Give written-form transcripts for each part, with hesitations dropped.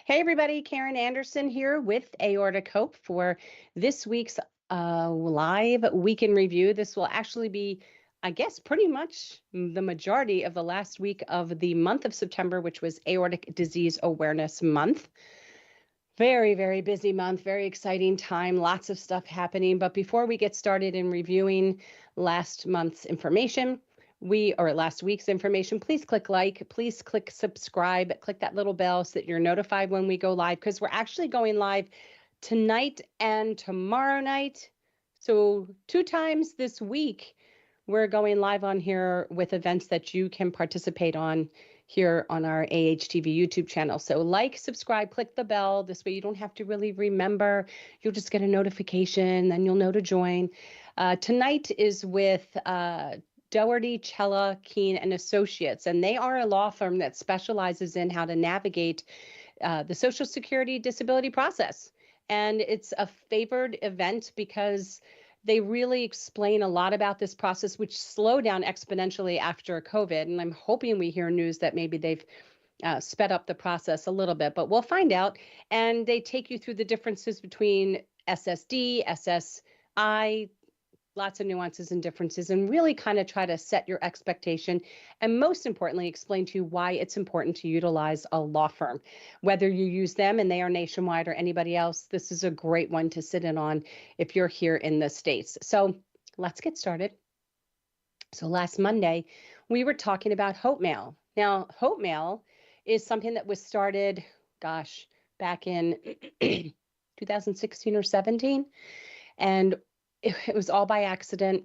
Hey, everybody, Karen Anderson here with Aortic Hope for this week's live weekend review. This will actually be, I guess, pretty much the majority of the last week of the month of September, which was Aortic Disease Awareness Month. Very, very busy month, very exciting time, lots of stuff happening. But before we get started in reviewing last month's information, or last week's information, please click like, please click subscribe, click that little bell so that you're notified when we go live, because we're actually going live tonight and tomorrow night. So 2 times this week, we're going live on here with events that you can participate on here on our AHTV YouTube channel. So like, subscribe, click the bell. This way you don't have to really remember. You'll just get a notification, then you'll know to join. Tonight is with Doherty, Chella, Keene, and Associates, and they are a law firm that specializes in how to navigate the Social Security disability process. And it's a favored event because they really explain a lot about this process, which slowed down exponentially after COVID. And I'm hoping we hear news that maybe they've sped up the process a little bit, but we'll find out. And they take you through the differences between SSD, SSI, lots of nuances and differences, and really kind of try to set your expectation, and most importantly, explain to you why it's important to utilize a law firm. Whether you use them and they are nationwide or anybody else, this is a great one to sit in on if you're here in the States. So let's get started. So last Monday, we were talking about Hope Mail. Now, Hope Mail is something that was started, back in 2016 or 17, and it was all by accident.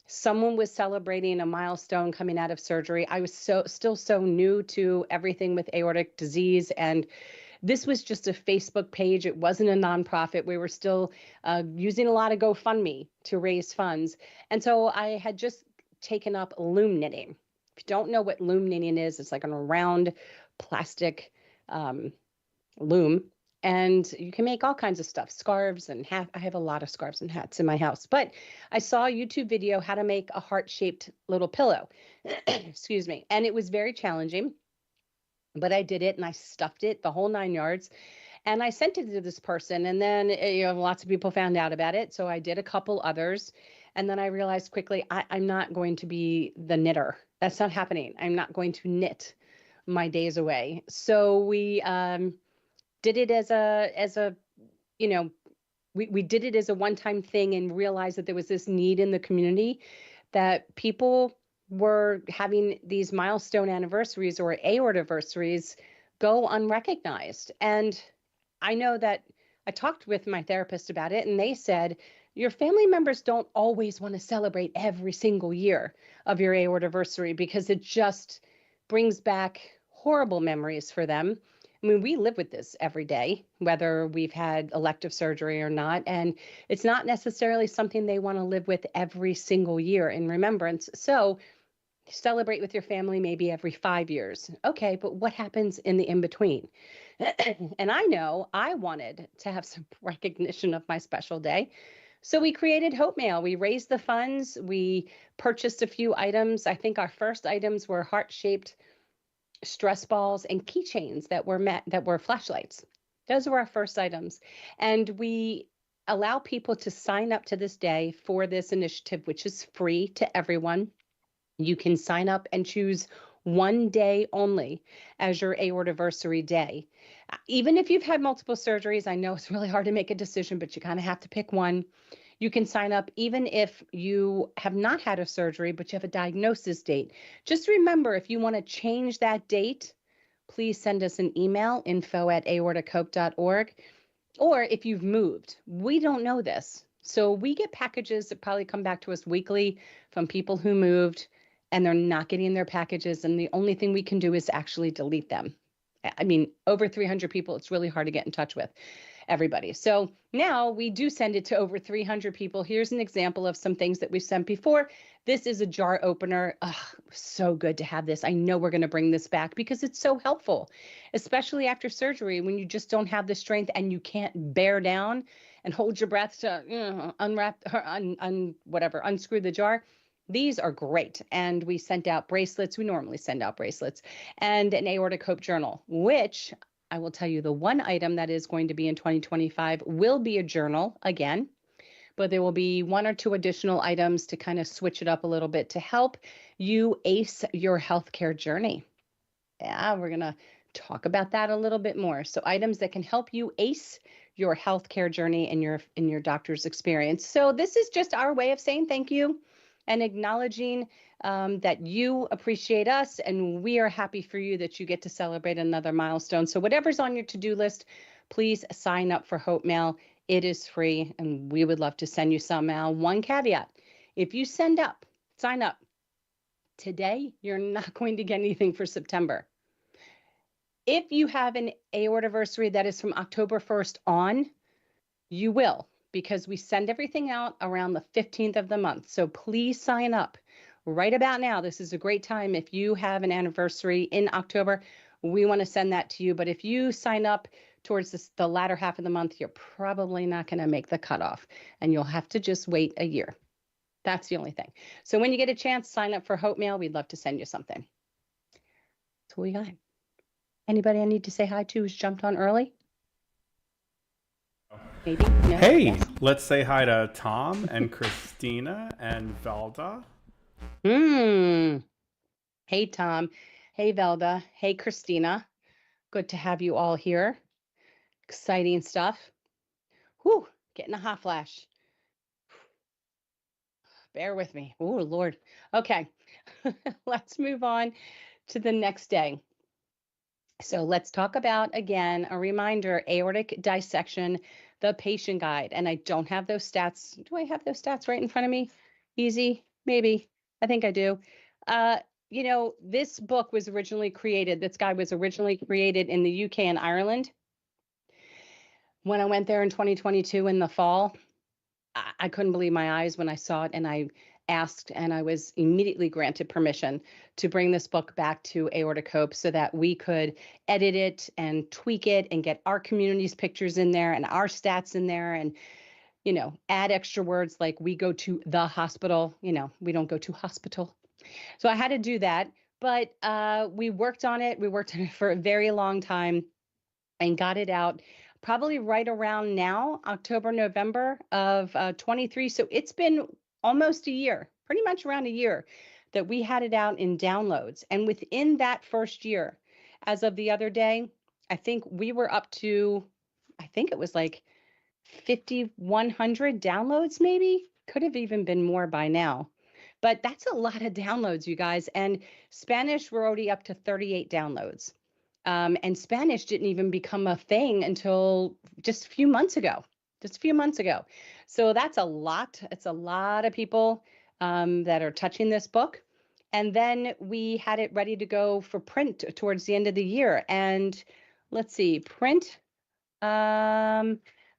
Someone was celebrating a milestone coming out of surgery. I was still so new to everything with aortic disease, and this was just a Facebook page. It wasn't a nonprofit. We were still using a lot of GoFundMe to raise funds. And so I had just taken up loom knitting. If you don't know what loom knitting is, it's like a round plastic loom. And you can make all kinds of stuff, scarves and hats. I have a lot of scarves and hats in my house. But I saw a YouTube video how to make a heart-shaped little pillow. Excuse me. And it was very challenging, but I did it and I stuffed it the whole 9 yards. And I sent it to this person. And then lots of people found out about it. So I did a couple others. And then I realized quickly, I'm not going to be the knitter. That's not happening. I'm not going to knit my days away. So we did it as a we did it as a one-time thing, and realized that there was this need in the community that people were having these milestone anniversaries or aortiversaries go unrecognized. And I know that I talked with my therapist about it, and they said your family members don't always want to celebrate every single year of your aortiversary because it just brings back horrible memories for them. I mean, we live with this every day, whether we've had elective surgery or not, and it's not necessarily something they want to live with every single year in remembrance. So celebrate with your family maybe every 5 years. Okay, but what happens in the in-between? And I know I wanted to have some recognition of my special day. So we created Hope Mail. We raised the funds. We purchased a few items. I think our first items were heart-shaped stress balls and keychains that were flashlights. Those were our first items. And we allow people to sign up to this day for this initiative, which is free to everyone. You can sign up and choose one day only as your aortiversary day. Even if you've had multiple surgeries, I know it's really hard to make a decision, but you kind of have to pick one. You can sign up even if you have not had a surgery, but you have a diagnosis date. Just remember, if you want to change that date, please send us an email, info@aortichope.org. Or if you've moved, we don't know this. So we get packages that probably come back to us weekly from people who moved and they're not getting their packages. And the only thing we can do is actually delete them. I mean, over 300 people, it's really hard to get in touch with everybody. So now we do send it to over 300 people. Here's an example of some things that we've sent before. This is a jar opener. So good to have this. I know we're going to bring this back because it's so helpful, especially after surgery when you just don't have the strength and you can't bear down and hold your breath to unwrap or unscrew the jar. These are great. And we sent out bracelets. We normally send out bracelets and an Aortic Hope journal, which I will tell you the one item that is going to be in 2025 will be a journal again, but there will be one or two additional items to kind of switch it up a little bit to help you ace your healthcare journey. Yeah, we're going to talk about that a little bit more. So items that can help you ace your healthcare journey in your doctor's experience. So this is just our way of saying thank you and acknowledging that you appreciate us and we are happy for you that you get to celebrate another milestone. So whatever's on your to-do list, please sign up for Hope Mail. It is free and we would love to send you some mail. One caveat, if you sign up today, you're not going to get anything for September. If you have an aortiversary that is from October 1st on, you will, because we send everything out around the 15th of the month. So please sign up right about now. This is a great time. If you have an anniversary in October, we want to send that to you. But if you sign up towards the latter half of the month, you're probably not going to make the cutoff and you'll have to just wait a year. That's the only thing. So when you get a chance, sign up for Hope Mail. We'd love to send you something. That's what we got. Anybody I need to say hi to who's jumped on early? Maybe? No? Hey, Yes? let's say hi to Tom and Christina and Velda. Hey, Tom. Hey, Velda. Hey, Christina. Good to have you all here. Exciting stuff. Whew, getting a hot flash. Bear with me. Oh, Lord. Okay, let's move on to the next day. So let's talk about, again, a reminder, aortic dissection, the patient guide. And I don't have those stats. Do I have those stats right in front of me? Easy, maybe. I think I do. This book was originally created, this guide was originally created in the UK and Ireland. When I went there in 2022 in the fall, I couldn't believe my eyes when I saw it, and I asked, and I was immediately granted permission to bring this book back to Aortic Hope so that we could edit it and tweak it and get our community's pictures in there and our stats in there and, add extra words like we go to the hospital, we don't go to hospital. So I had to do that, but we worked on it. We worked on it for a very long time and got it out probably right around now, October, November of 23. So it's been almost a year, pretty much around a year that we had it out in downloads. And within that first year, as of the other day, I think we were up to, I think it was like 5,100 downloads, maybe. Could have even been more by now. But that's a lot of downloads, you guys. And Spanish, we're already up to 38 downloads. And Spanish didn't even become a thing until just a few months ago. So that's a lot. It's a lot of people that are touching this book. And then we had it ready to go for print towards the end of the year. And let's see, print.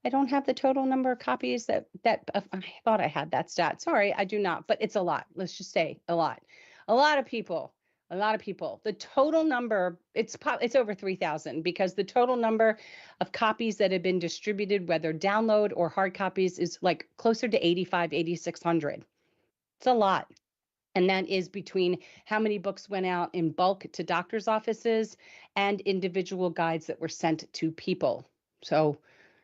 I don't have the total number of copies that I thought I had that stat. Sorry, I do not, but it's a lot. Let's just say a lot. A lot of people. The total number, it's over 3,000 because the total number of copies that have been distributed, whether download or hard copies, is like closer to 8,600. It's a lot. And that is between how many books went out in bulk to doctors' offices and individual guides that were sent to people. So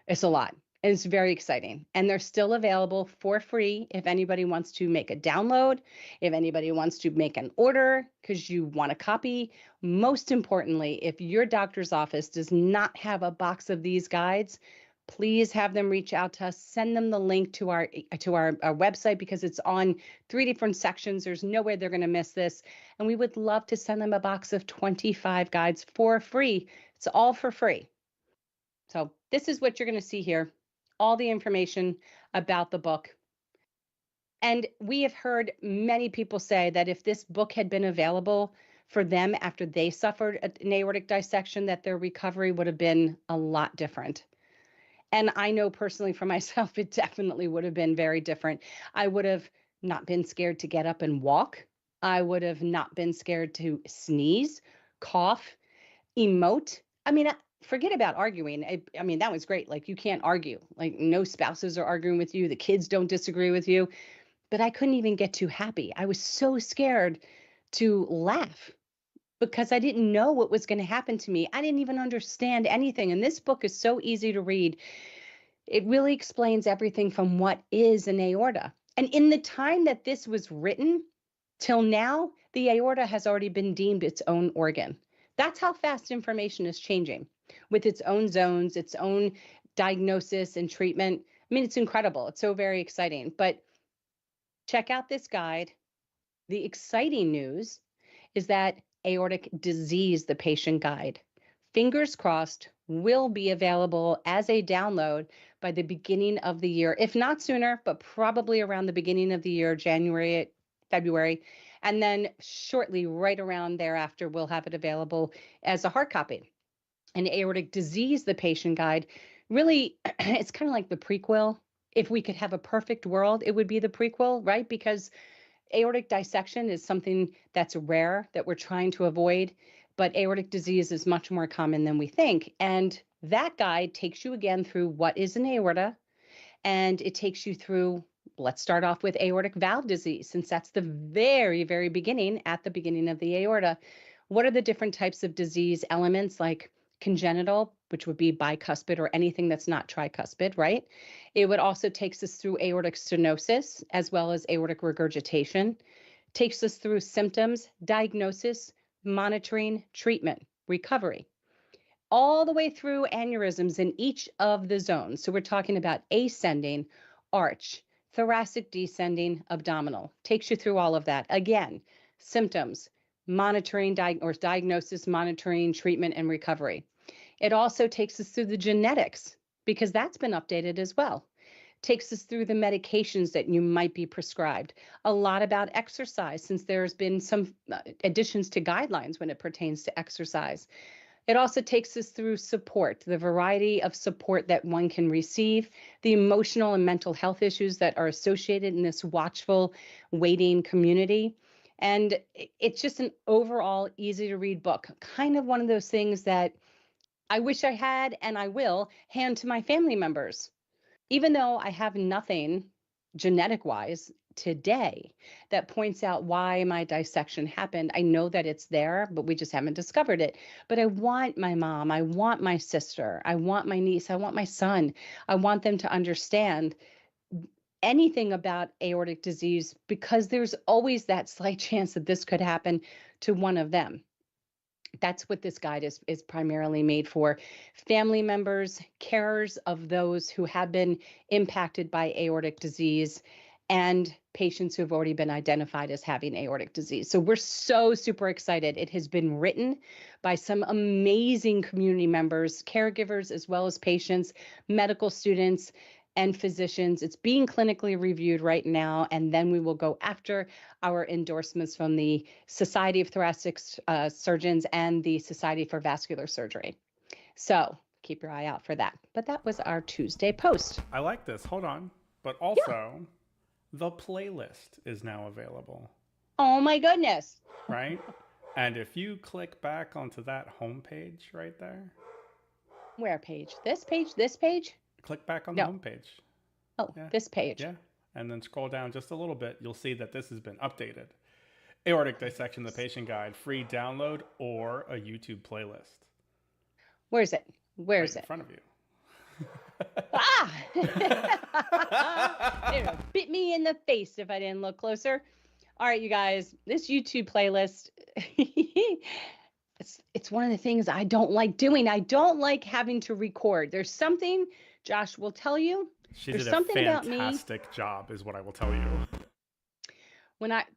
it's a lot. And it's very exciting. And they're still available for free if anybody wants to make a download, if anybody wants to make an order because you want a copy. Most importantly, if your doctor's office does not have a box of these guides, please have them reach out to us, send them the link to our website because it's on 3 different sections. There's no way they're going to miss this. And we would love to send them a box of 25 guides for free. It's all for free. So this is what you're going to see here, all the information about the book. And we have heard many people say that if this book had been available for them after they suffered an aortic dissection, that their recovery would have been a lot different. And I know personally for myself, it definitely would have been very different. I would have not been scared to get up and walk. I would have not been scared to sneeze, cough, emote. I mean, forget about arguing. I mean, that was great. Like, you can't argue. Like, no spouses are arguing with you. The kids don't disagree with you. But I couldn't even get too happy. I was so scared to laugh. because I didn't know what was going to happen to me. I didn't even understand anything. And this book is so easy to read. It really explains everything from what is an aorta. And in the time that this was written till now, the aorta has already been deemed its own organ. That's how fast information is changing with its own zones, its own diagnosis and treatment. I mean, it's incredible. It's so very exciting. But check out this guide. The exciting news is that Aortic Disease, the patient guide, fingers crossed, will be available as a download by the beginning of the year, if not sooner, but probably around the beginning of the year, January, February. And then shortly, right around thereafter, we'll have it available as a hard copy. And Aortic Disease, the patient guide, really, it's kind of like the prequel. If we could have a perfect world, it would be the prequel, right? Because aortic dissection is something that's rare that we're trying to avoid, but aortic disease is much more common than we think. And that guide takes you again through what is an aorta, and it takes you through, let's start off with aortic valve disease, since that's the very, very beginning, at the beginning of the aorta. What are the different types of disease elements, like congenital, which would be bicuspid, or anything that's not tricuspid, right? It would also takes us through aortic stenosis as well as aortic regurgitation, takes us through symptoms, diagnosis, monitoring, treatment, recovery, all the way through aneurysms in each of the zones. So we're talking about ascending, arch, thoracic descending, abdominal. Takes you through all of that. Again, symptoms, monitoring, diagnosis, monitoring, treatment, and recovery. It also takes us through the genetics, because that's been updated as well. Takes us through the medications that you might be prescribed. A lot about exercise, since there's been some additions to guidelines when it pertains to exercise. It also takes us through support, the variety of support that one can receive, the emotional and mental health issues that are associated in this watchful, waiting community. And it's just an overall easy to read book, kind of one of those things that I wish I had, and I will hand to my family members. Even though I have nothing genetic wise today that points out why my dissection happened, I know that it's there, but we just haven't discovered it. But I want my mom, I want my sister, I want my niece, I want my son, I want them to understand anything about aortic disease, because there's always that slight chance that this could happen to one of them. That's what this guide is primarily made for. Family members, carers of those who have been impacted by aortic disease, and patients who have already been identified as having aortic disease. So we're so super excited. It has been written by some amazing community members, caregivers, as well as patients, medical students, and physicians. It's being clinically reviewed right now, and then we will go after our endorsements from the Society of Thoracic Surgeons and the Society for Vascular Surgery. So keep your eye out for that. But that was our Tuesday post. I like this. Hold on. But also, the playlist is now available. Oh my goodness. Right? And if you click back onto that homepage right there. Where page? This page? This page? Click back on the homepage. Oh, this page. Yeah. And then scroll down just a little bit. You'll see that this has been updated. Aortic Dissection, the Patient Guide, free download or a YouTube playlist. Where's it? Where's right it? In front of you. It bit me in the face if I didn't look closer. All right, you guys, this YouTube playlist, it's one of the things I don't like doing. I don't like having to record. There's something, Josh will tell you. She There's did something a about me. fantastic job, is what I will tell you.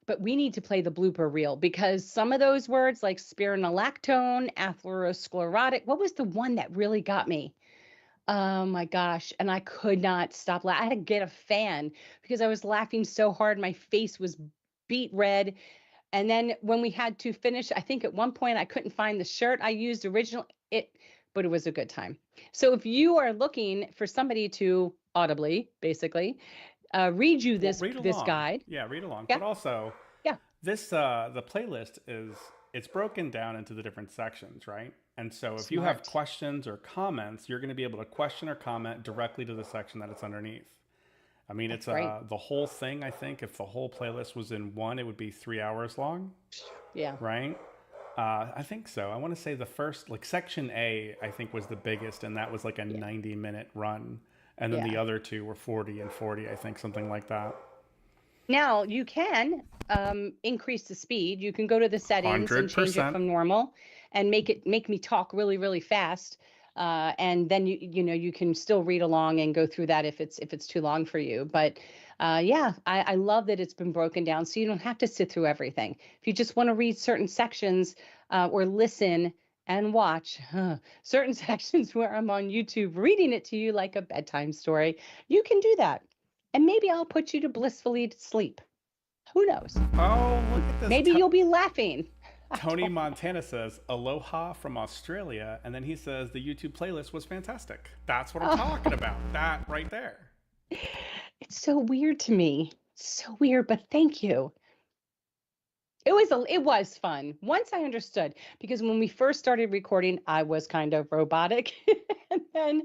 But we need to play the blooper reel, because some of those words like spironolactone, atherosclerotic, what was the one that really got me? Oh my gosh. And I could not stop laughing. I had to get a fan because I was laughing so hard. My face was beet red. And then when we had to finish, I think at one point I couldn't find the shirt I used originally, but it was a good time. So if you are looking for somebody to audibly, basically, read you this guide. Yeah, read along. Yeah. But also, this the playlist it's broken down into the different sections, right? And so if you have questions or comments, you're going to be able to question or comment directly to the section that it's underneath. I mean, it's the whole thing, I think, if the whole playlist was in one, it would be 3 hours long. Yeah. Right? I think so. I want to say the first, like section A, I think was the biggest, and that was like a Yeah. 90-minute run. And then the Yeah. other two were 40 and 40, I think, something like that. Now you can increase the speed. You can go to the settings and change it 100%. from normal and make me talk really, really fast. And then you can still read along and go through that if it's too long for you. But yeah, I love that it's been broken down so you don't have to sit through everything. If you just want to read certain sections or listen and watch certain sections where I'm on YouTube reading it to you like a bedtime story, you can do that. And maybe I'll put you to blissfully sleep. Who knows? Oh, look at this. Maybe you'll be laughing. Tony Montana says, Aloha from Australia. And then he says the YouTube playlist was fantastic. That's what I'm talking about. That right there. It's so weird to me. So weird, but thank you. It was fun once I understood, because when we first started recording, I was kind of robotic. And then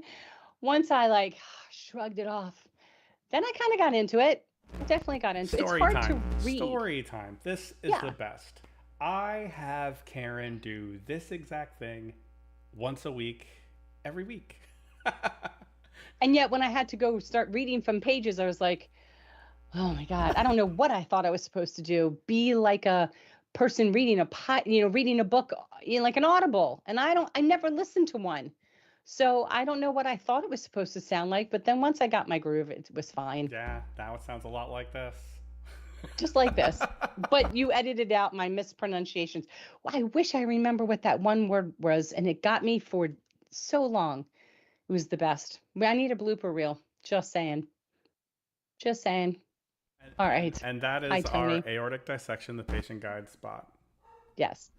once I like shrugged it off, then I kind of got into it. I definitely got into it. It's hard to read. Story time. This is the best. I have Karen do this exact thing once a week, every week. And yet when I had to go start reading from pages, I was like, oh my God, I don't know what I thought I was supposed to do. Be like a person reading reading a book, like an Audible. And I never listened to one. So I don't know what I thought it was supposed to sound like, but then once I got my groove, it was fine. Yeah, now it sounds a lot like this. Just like this. But you edited out my mispronunciations. Well, I wish I remember what that one word was, and it got me for so long. It was the best. I need a blooper reel. Just saying. Just saying. All right. And that is our aortic dissection, the patient guide spot. Yes.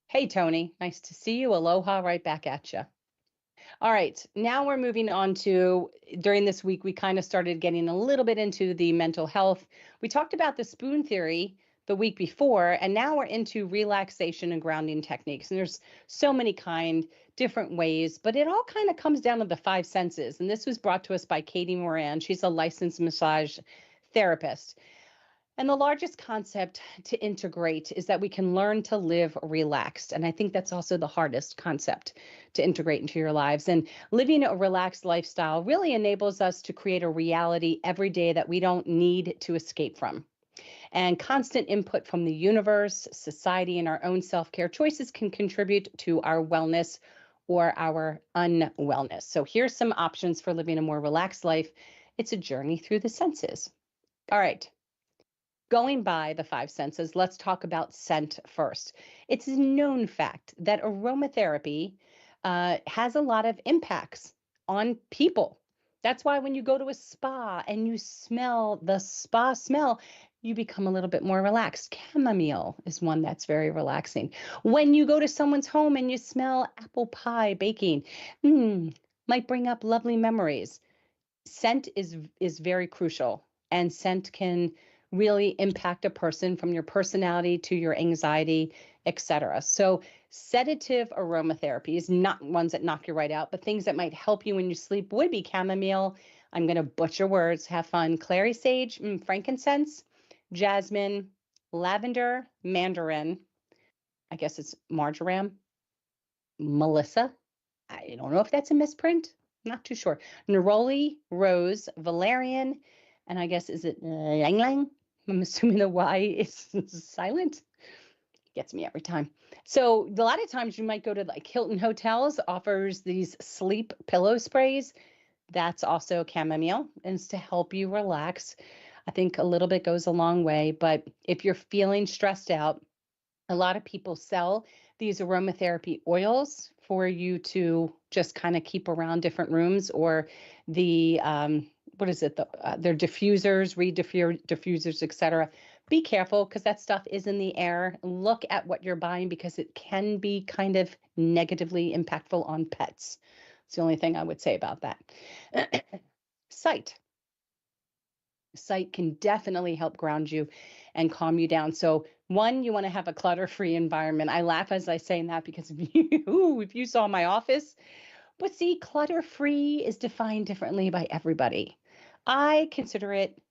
Hey, Tony. Nice to see you. Aloha right back at you. All right, now we're moving on to, during this week, we kind of started getting a little bit into the mental health. We talked about the spoon theory the week before, and now we're into relaxation and grounding techniques. And there's so many different ways, but it all kind of comes down to the five senses. And this was brought to us by Katie Moran. She's a licensed massage therapist. And the largest concept to integrate is that we can learn to live relaxed. And I think that's also the hardest concept to integrate into your lives. And living a relaxed lifestyle really enables us to create a reality every day that we don't need to escape from. And constant input from the universe, society, and our own self-care choices can contribute to our wellness or our unwellness. So here's some options for living a more relaxed life. It's a journey through the senses. All right. Going by the five senses, let's talk about scent first. It's a known fact that aromatherapy has a lot of impacts on people. That's why when you go to a spa and you smell the spa smell, you become a little bit more relaxed. Chamomile is one that's very relaxing. When you go to someone's home and you smell apple pie baking, might bring up lovely memories. Scent is very crucial, and scent can really impact a person from your personality to your anxiety, etc. So sedative aromatherapy is not ones that knock you right out, but things that might help you when you sleep would be chamomile. I'm going to butcher words. Have fun. Clary sage, frankincense, jasmine, lavender, mandarin. I guess it's marjoram, melissa. I don't know if that's a misprint. Not too sure. Neroli, rose, valerian, and I guess is it ylang ylang? I'm assuming the Y is silent. Gets me every time. So a lot of times you might go to like Hilton Hotels offers these sleep pillow sprays. That's also chamomile, and it's to help you relax. I think a little bit goes a long way, but if you're feeling stressed out, a lot of people sell these aromatherapy oils for you to just kind of keep around different rooms, or the what is it? They're diffusers, diffusers, etc. Be careful because that stuff is in the air. Look at what you're buying because it can be kind of negatively impactful on pets. It's the only thing I would say about that. Sight. Sight can definitely help ground you and calm you down. So one, you want to have a clutter-free environment. I laugh as I say that because if you saw my office, but see, clutter-free is defined differently by everybody. I consider it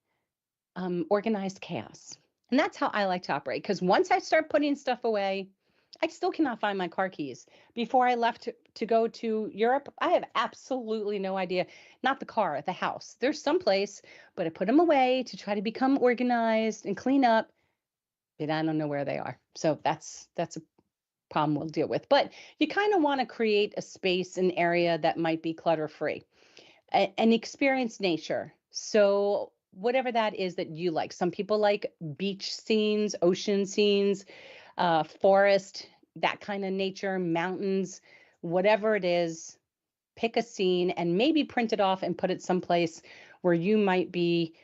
organized chaos. And that's how I like to operate. Because once I start putting stuff away, I still cannot find my car keys. Before I left to go to Europe, I have absolutely no idea. Not the car, the house. There's someplace, but I put them away to try to become organized and clean up, but I don't know where they are. So that's a problem we'll deal with. But you kind of want to create a space, an area that might be clutter free and experience nature. So whatever that is that you like. Some people like beach scenes, ocean scenes, forest, that kind of nature, mountains, whatever it is. Pick a scene and maybe print it off and put it someplace where you might be.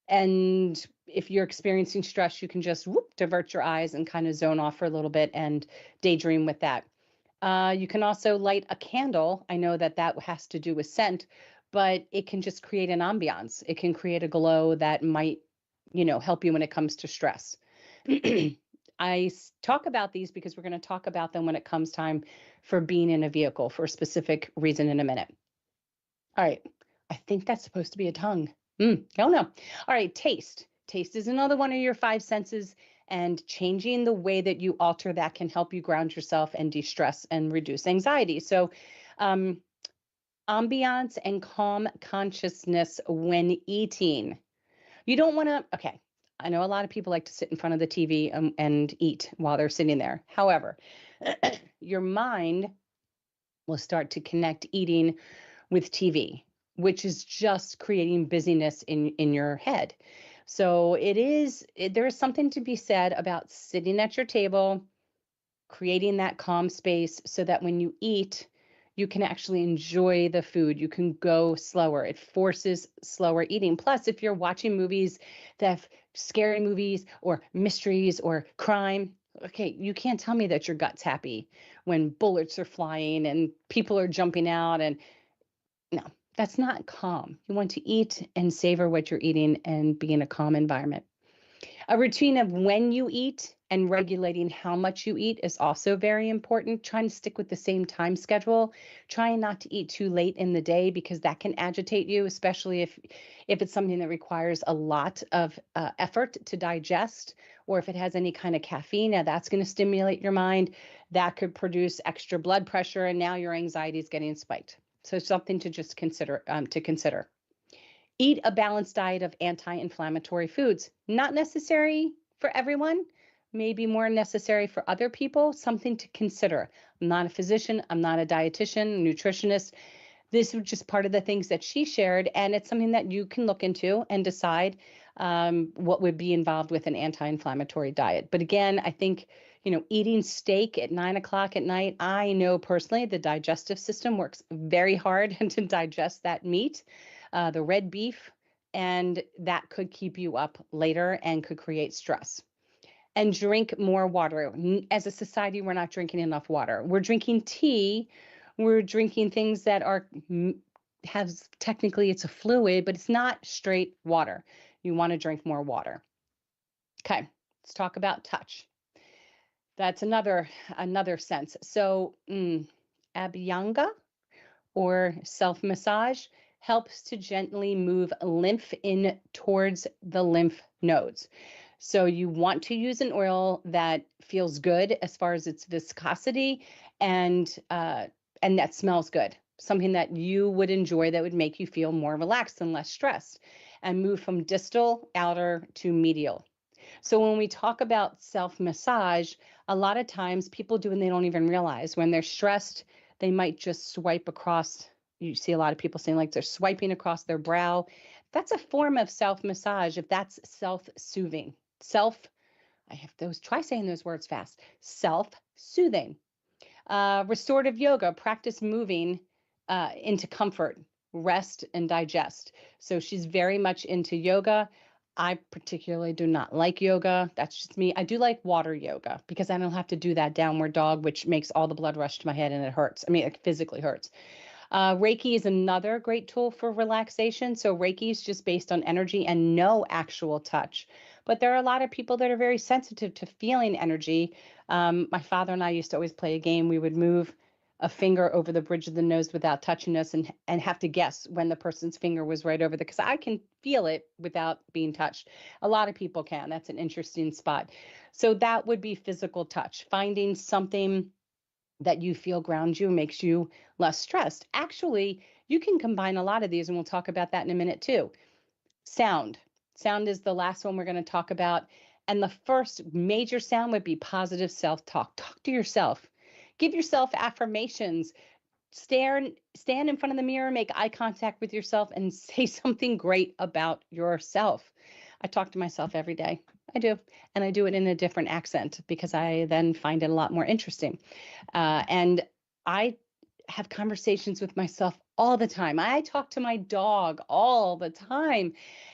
And if you're experiencing stress, you can just divert your eyes and kind of zone off for a little bit and daydream with that. You can also light a candle. I know that that has to do with scent, but it can just create an ambiance. It can create a glow that might, help you when it comes to stress. Talk about these because we're going to talk about them when it comes time for being in a vehicle for a specific reason in a minute. All right. I think that's supposed to be a tongue. I don't know. All right. Taste. Taste is another one of your five senses, and changing the way that you alter that can help you ground yourself and de-stress and reduce anxiety. So, ambiance and calm consciousness when eating. You don't want to, okay. I know a lot of people like to sit in front of the TV and eat while they're sitting there. However, your mind will start to connect eating with TV, which is just creating busyness in your head. So there is something to be said about sitting at your table, creating that calm space so that when you eat, you can actually enjoy the food. You can go slower. It forces slower eating. Plus, if you're watching movies that have scary movies or mysteries or crime, okay, you can't tell me that your gut's happy when bullets are flying and people are jumping out. And no, that's not calm. You want to eat and savor what you're eating and be in a calm environment. A routine of when you eat and regulating how much you eat is also very important. Trying to stick with the same time schedule, trying not to eat too late in the day because that can agitate you, especially if it's something that requires a lot of effort to digest, or if it has any kind of caffeine. Now that's going to stimulate your mind. That could produce extra blood pressure, and now your anxiety is getting spiked. So something to just consider. Eat a balanced diet of anti-inflammatory foods. Not necessary for everyone, maybe more necessary for other people, something to consider. I'm not a physician, I'm not a dietitian, nutritionist. This was just part of the things that she shared, and it's something that you can look into and decide what would be involved with an anti-inflammatory diet. But again, I think, eating steak at 9 o'clock at night, I know personally the digestive system works very hard to digest that meat, the red beef, and that could keep you up later and could create stress. And drink more water. As a society, we're not drinking enough water. We're drinking tea. We're drinking things that technically it's a fluid, but it's not straight water. You want to drink more water. Okay, let's talk about touch. That's another sense. So, abhyanga or self-massage helps to gently move lymph in towards the lymph nodes. So you want to use an oil that feels good as far as its viscosity and that smells good. Something that you would enjoy that would make you feel more relaxed and less stressed, and move from distal, outer to medial. So when we talk about self-massage, a lot of times people do and they don't even realize when they're stressed, they might just swipe across. You see a lot of people saying like they're swiping across their brow. That's a form of self-massage if that's self-soothing. Try saying those words fast. Self-soothing. Restorative yoga, practice moving into comfort, rest, and digest. So she's very much into yoga. I particularly do not like yoga. That's just me. I do like water yoga because I don't have to do that downward dog, which makes all the blood rush to my head and it hurts. I mean, it physically hurts. Reiki is another great tool for relaxation. So Reiki is just based on energy and no actual touch. But there are a lot of people that are very sensitive to feeling energy. My father and I used to always play a game. We would move a finger over the bridge of the nose without touching us and have to guess when the person's finger was right over there, because I can feel it without being touched. A lot of people can. That's an interesting spot. So that would be physical touch, finding something that you feel grounds you, makes you less stressed. Actually, you can combine a lot of these, and we'll talk about that in a minute too. Sound. Sound is the last one we're going to talk about. And the first major sound would be positive self-talk. Talk to yourself. Give yourself affirmations. Stand in front of the mirror, make eye contact with yourself, and say something great about yourself. I talk to myself every day. I do. And I do it in a different accent because I then find it a lot more interesting. And I have conversations with myself all the time. I talk to my dog all the time.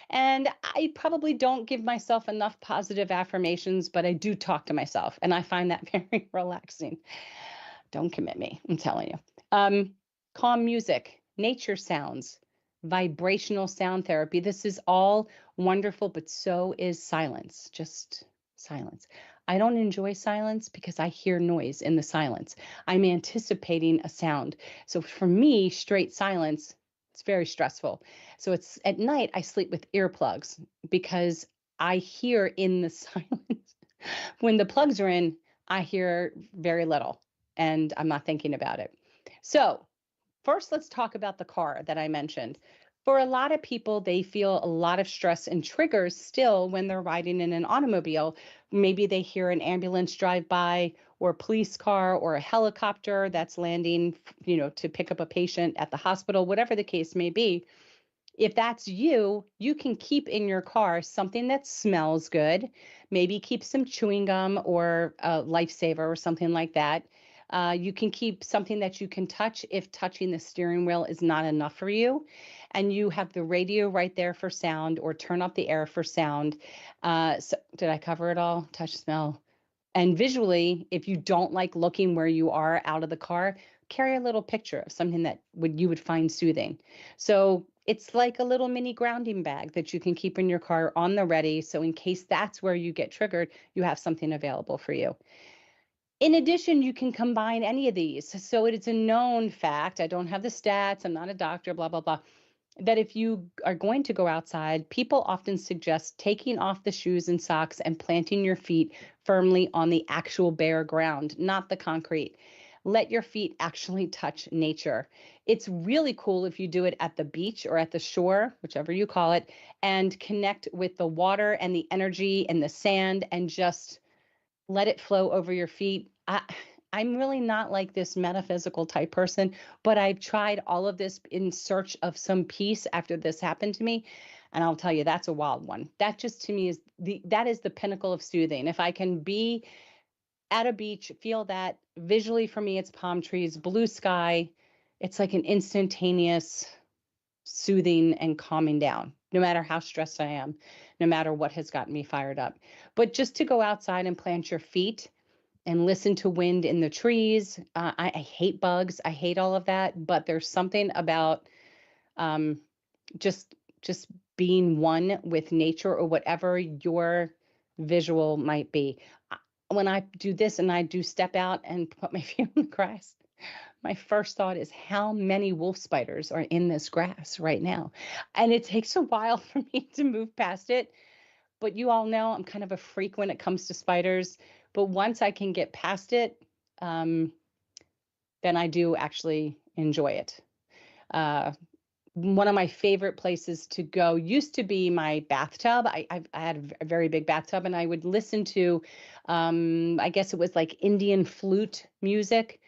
And I probably don't give myself enough positive affirmations, but I do talk to myself. And I find that very relaxing. Don't commit me, I'm telling you. Calm music, nature sounds, vibrational sound therapy. This is all wonderful, but so is silence, just silence. I don't enjoy silence because I hear noise in the silence. I'm anticipating a sound. So for me, straight silence, it's very stressful. So it's at night, I sleep with earplugs because I hear in the silence. When the plugs are in, I hear very little and I'm not thinking about it. So first, let's talk about the car that I mentioned. For a lot of people, they feel a lot of stress and triggers still when they're riding in an automobile. Maybe they hear an ambulance drive by, or a police car, or a helicopter that's landing, to pick up a patient at the hospital, whatever the case may be. If that's you, you can keep in your car something that smells good. Maybe keep some chewing gum or a lifesaver or something like that. You can keep something that you can touch if touching the steering wheel is not enough for you. And you have the radio right there for sound, or turn up the air for sound. So did I cover it all? Touch, smell. And visually, if you don't like looking where you are out of the car, carry a little picture of something that you would find soothing. So it's like a little mini grounding bag that you can keep in your car on the ready. So in case that's where you get triggered, you have something available for you. In addition, you can combine any of these. So it is a known fact, I don't have the stats, I'm not a doctor, blah, blah, blah, that if you are going to go outside, people often suggest taking off the shoes and socks and planting your feet firmly on the actual bare ground, not the concrete. Let your feet actually touch nature. It's really cool if you do it at the beach or at the shore, whichever you call it, and connect with the water and the energy and the sand and just let it flow over your feet. I'm really not like this metaphysical type person, but I've tried all of this in search of some peace after this happened to me. And I'll tell you, that's a wild one. That just to me is that is the pinnacle of soothing. If I can be at a beach, feel that visually, for me, it's palm trees, blue sky. It's like an instantaneous soothing and calming down, no matter how stressed I am, no matter what has gotten me fired up. But just to go outside and plant your feet and listen to wind in the trees. I hate bugs. I hate all of that. But there's something about um, just being one with nature or whatever your visual might be. When I do this and I do step out and put my feet on the grass, my first thought is how many wolf spiders are in this grass right now. And it takes a while for me to move past it. But you all know I'm kind of a freak when it comes to spiders. But once I can get past it, then I do actually enjoy it. One of my favorite places to go used to be my bathtub. I had a very big bathtub, and I would listen to, I guess it was like Indian flute music.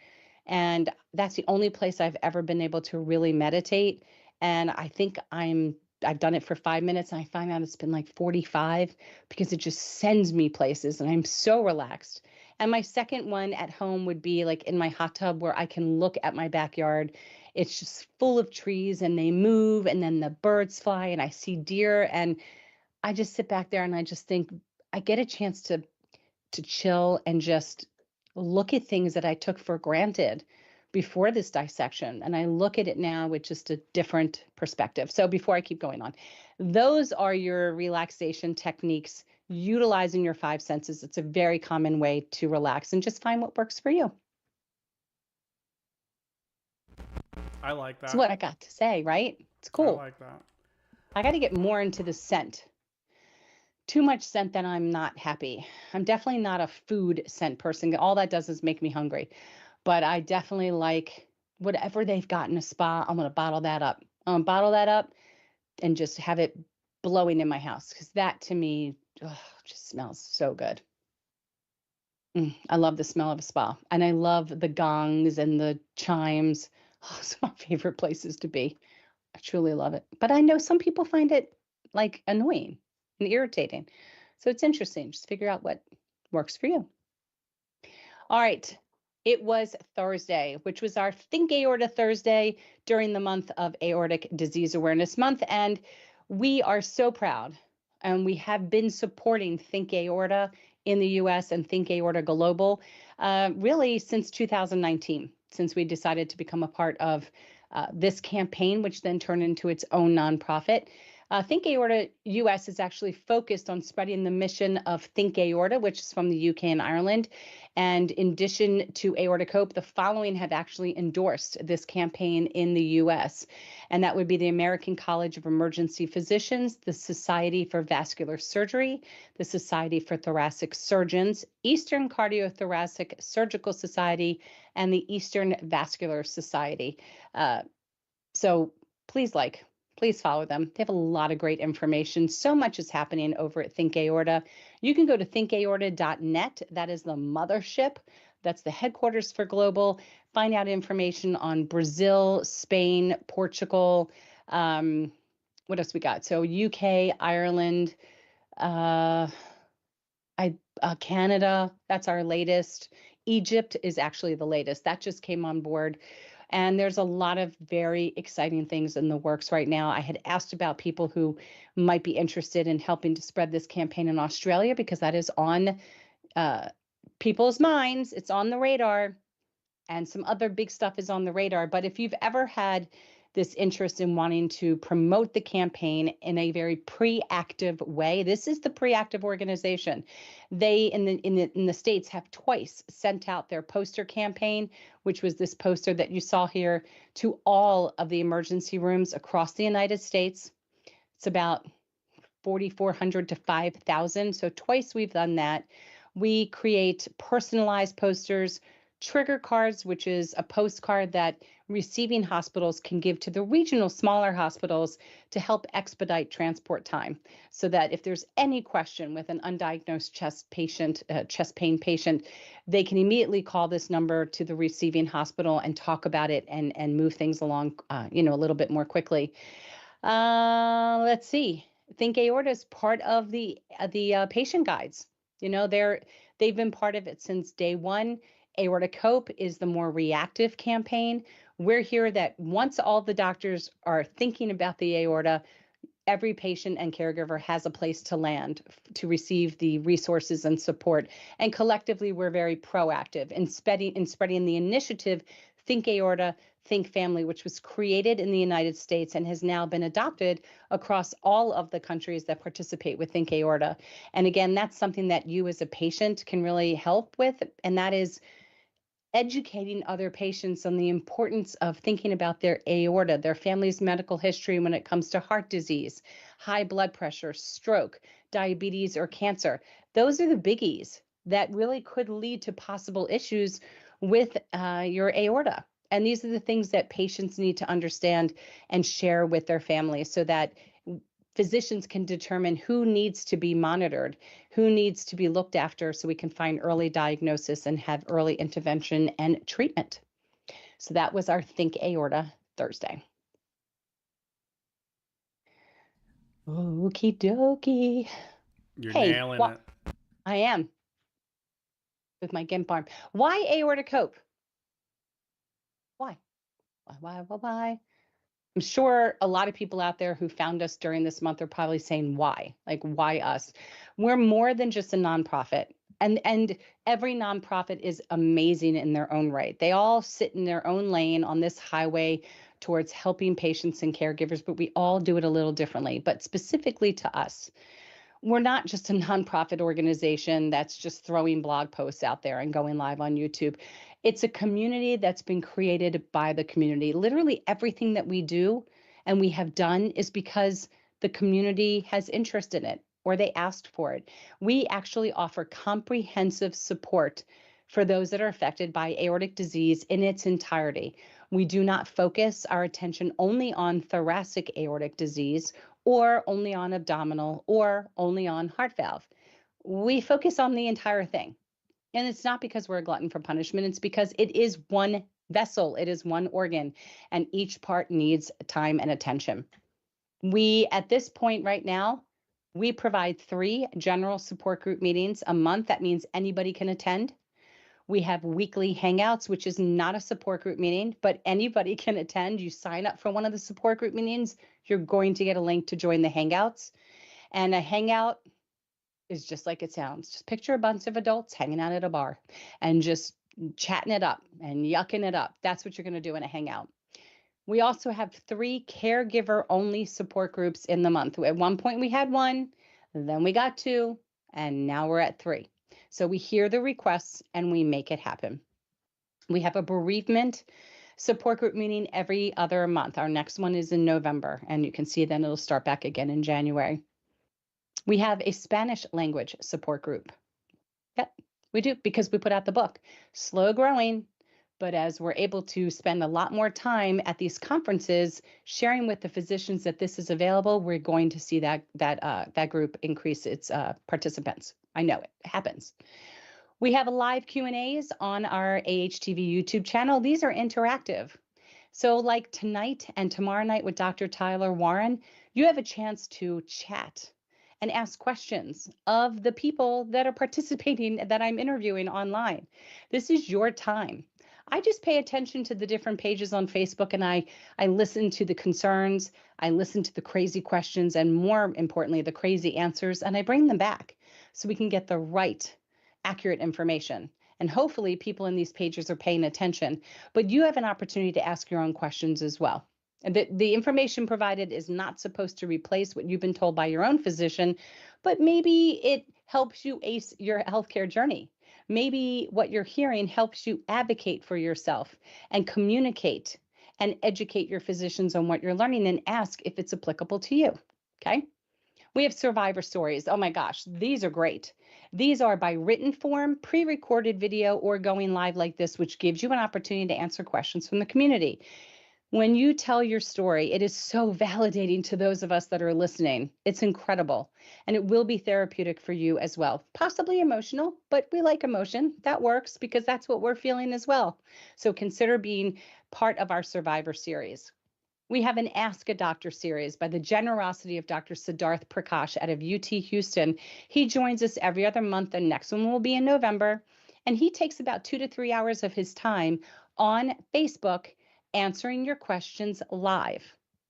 And that's the only place I've ever been able to really meditate. And I think I've done it for 5 minutes and I find out it's been like 45 because it just sends me places and I'm so relaxed. And my second one at home would be like in my hot tub where I can look at my backyard. It's just full of trees and they move and then the birds fly and I see deer and I just sit back there and I just think I get a chance to chill and just look at things that I took for granted before this dissection. And I look at it now with just a different perspective. So before I keep going on, those are your relaxation techniques, utilizing your five senses. It's a very common way to relax and just find what works for you. I like That's that. what I got to say, right? It's I cool. like that. I got to get more into the scent. Too much scent, then I'm not happy. I'm definitely not a food scent person. All that does is make me hungry. But I definitely like whatever they've got in a spa. I'm going to bottle that up. I'm going to bottle that up and just have it blowing in my house, because that to me just smells so good. I love the smell of a spa, and I love the gongs and the chimes. Oh, it's my favorite places to be. I truly love it. But I know some people find it like annoying and irritating. So it's interesting. Just figure out what works for you. All right. It was Thursday, which was our Think Aorta Thursday during the month of Aortic Disease Awareness Month. And we are so proud. And we have been supporting Think Aorta in the US and Think Aorta Global really since 2019, since we decided to become a part of this campaign, which then turned into its own nonprofit. Think Aorta US is actually focused on spreading the mission of Think Aorta, which is from the UK and Ireland. And in addition to Aortic Hope, the following have actually endorsed this campaign in the US. And that would be the American College of Emergency Physicians, the Society for Vascular Surgery, the Society for Thoracic Surgeons, Eastern Cardiothoracic Surgical Society, and the Eastern Vascular Society. So please follow them. They have a lot of great information. So much is happening over at Think Aorta. You can go to thinkaorta.net. That is the mothership. That's the headquarters for Global. Find out information on Brazil, Spain, Portugal. What else we got? So UK, Ireland, Canada. That's our latest. Egypt is actually the latest. That just came on board. And there's a lot of very exciting things in the works right now. I had asked about people who might be interested in helping to spread this campaign in Australia, because that is on people's minds. It's on the radar, and some other big stuff is on the radar. But if you've ever had this interest in wanting to promote the campaign in a very pre-active way, this is the pre-active organization. They in the States have twice sent out their poster campaign, which was this poster that you saw here, to all of the emergency rooms across the United States. It's about 4,400 to 5,000. So twice we've done that. We create personalized posters, trigger cards, which is a postcard that receiving hospitals can give to the regional smaller hospitals to help expedite transport time, so that if there's any question with an undiagnosed chest pain patient, they can immediately call this number to the receiving hospital and talk about it and move things along, a little bit more quickly. Let's see. Think Aorta is part of the patient guides. They've been part of it since day one. Aortic Hope is the more reactive campaign. We're here that once all the doctors are thinking about the aorta, every patient and caregiver has a place to land to receive the resources and support. And collectively, we're very proactive in spreading the initiative, Think Aorta, Think Family, which was created in the United States and has now been adopted across all of the countries that participate with Think Aorta. And again, that's something that you as a patient can really help with, and that is educating other patients on the importance of thinking about their aorta, their family's medical history when it comes to heart disease, high blood pressure, stroke, diabetes, or cancer. Those are the biggies that really could lead to possible issues with your aorta. And these are the things that patients need to understand and share with their families, so that physicians can determine who needs to be monitored, who needs to be looked after, so we can find early diagnosis and have early intervention and treatment. So that was our Think Aorta Thursday. Okie dokie. You're nailing it. I am. With my GIMP arm. Why Aortic Hope? Why? Why? I'm sure a lot of people out there who found us during this month are probably saying, why? Like, why us? We're more than just a nonprofit. And every nonprofit is amazing in their own right. They all sit in their own lane on this highway towards helping patients and caregivers, but we all do it a little differently. But specifically to us, We're not just a nonprofit organization that's just throwing blog posts out there and going live on YouTube. It's a community that's been created by the community. Literally everything that we do and we have done is because the community has interest in it or they asked for it. We actually offer comprehensive support for those that are affected by aortic disease in its entirety. We do not focus our attention only on thoracic aortic disease or only on abdominal, or only on heart valve. We focus on the entire thing. And it's not because we're a glutton for punishment, it's because it is one vessel, it is one organ, and each part needs time and attention. We, at this point right now, we provide 3 general support group meetings a month. That means anybody can attend. We have weekly hangouts, which is not a support group meeting, but anybody can attend. You sign up for one of the support group meetings, you're going to get a link to join the hangouts. And a hangout is just like it sounds. Just picture a bunch of adults hanging out at a bar and just chatting it up and yucking it up. That's what you're going to do in a hangout. We also have 3 caregiver only support groups in the month. At one point we had 1, then we got 2, and now we're at 3. So we hear the requests and we make it happen. We have a bereavement support group meeting every other month. Our next one is in November, and you can see then it'll start back again in January. We have a Spanish language support group. Yep, we do, because we put out the book. Slow growing, but as we're able to spend a lot more time at these conferences sharing with the physicians that this is available, we're going to see that group increase its participants. I know it happens. We have live Q&As on our AHTV YouTube channel. These are interactive. So like tonight and tomorrow night with Dr. Tyler Warren, you have a chance to chat and ask questions of the people that are participating that I'm interviewing online. This is your time. I just pay attention to the different pages on Facebook, and I listen to the concerns, I listen to the crazy questions, and more importantly, the crazy answers, and I bring them back so we can get the right, accurate information. And hopefully people in these pages are paying attention, but you have an opportunity to ask your own questions as well. The information provided is not supposed to replace what you've been told by your own physician, but maybe it helps you ace your healthcare journey. Maybe what you're hearing helps you advocate for yourself and communicate and educate your physicians on what you're learning and ask if it's applicable to you. Okay? We have survivor stories. Oh my gosh, these are great. These are by written form, pre-recorded video, or going live like this, which gives you an opportunity to answer questions from the community. When you tell your story, it is so validating to those of us that are listening. It's incredible, and it will be therapeutic for you as well. Possibly emotional, but we like emotion. That works because that's what we're feeling as well. So consider being part of our Survivor series. We have an Ask a Doctor series by the generosity of Dr. Siddharth Prakash out of UT Houston. He joins us every other month. The next one will be in November, and he takes about 2 to 3 hours of his time on Facebook answering your questions live.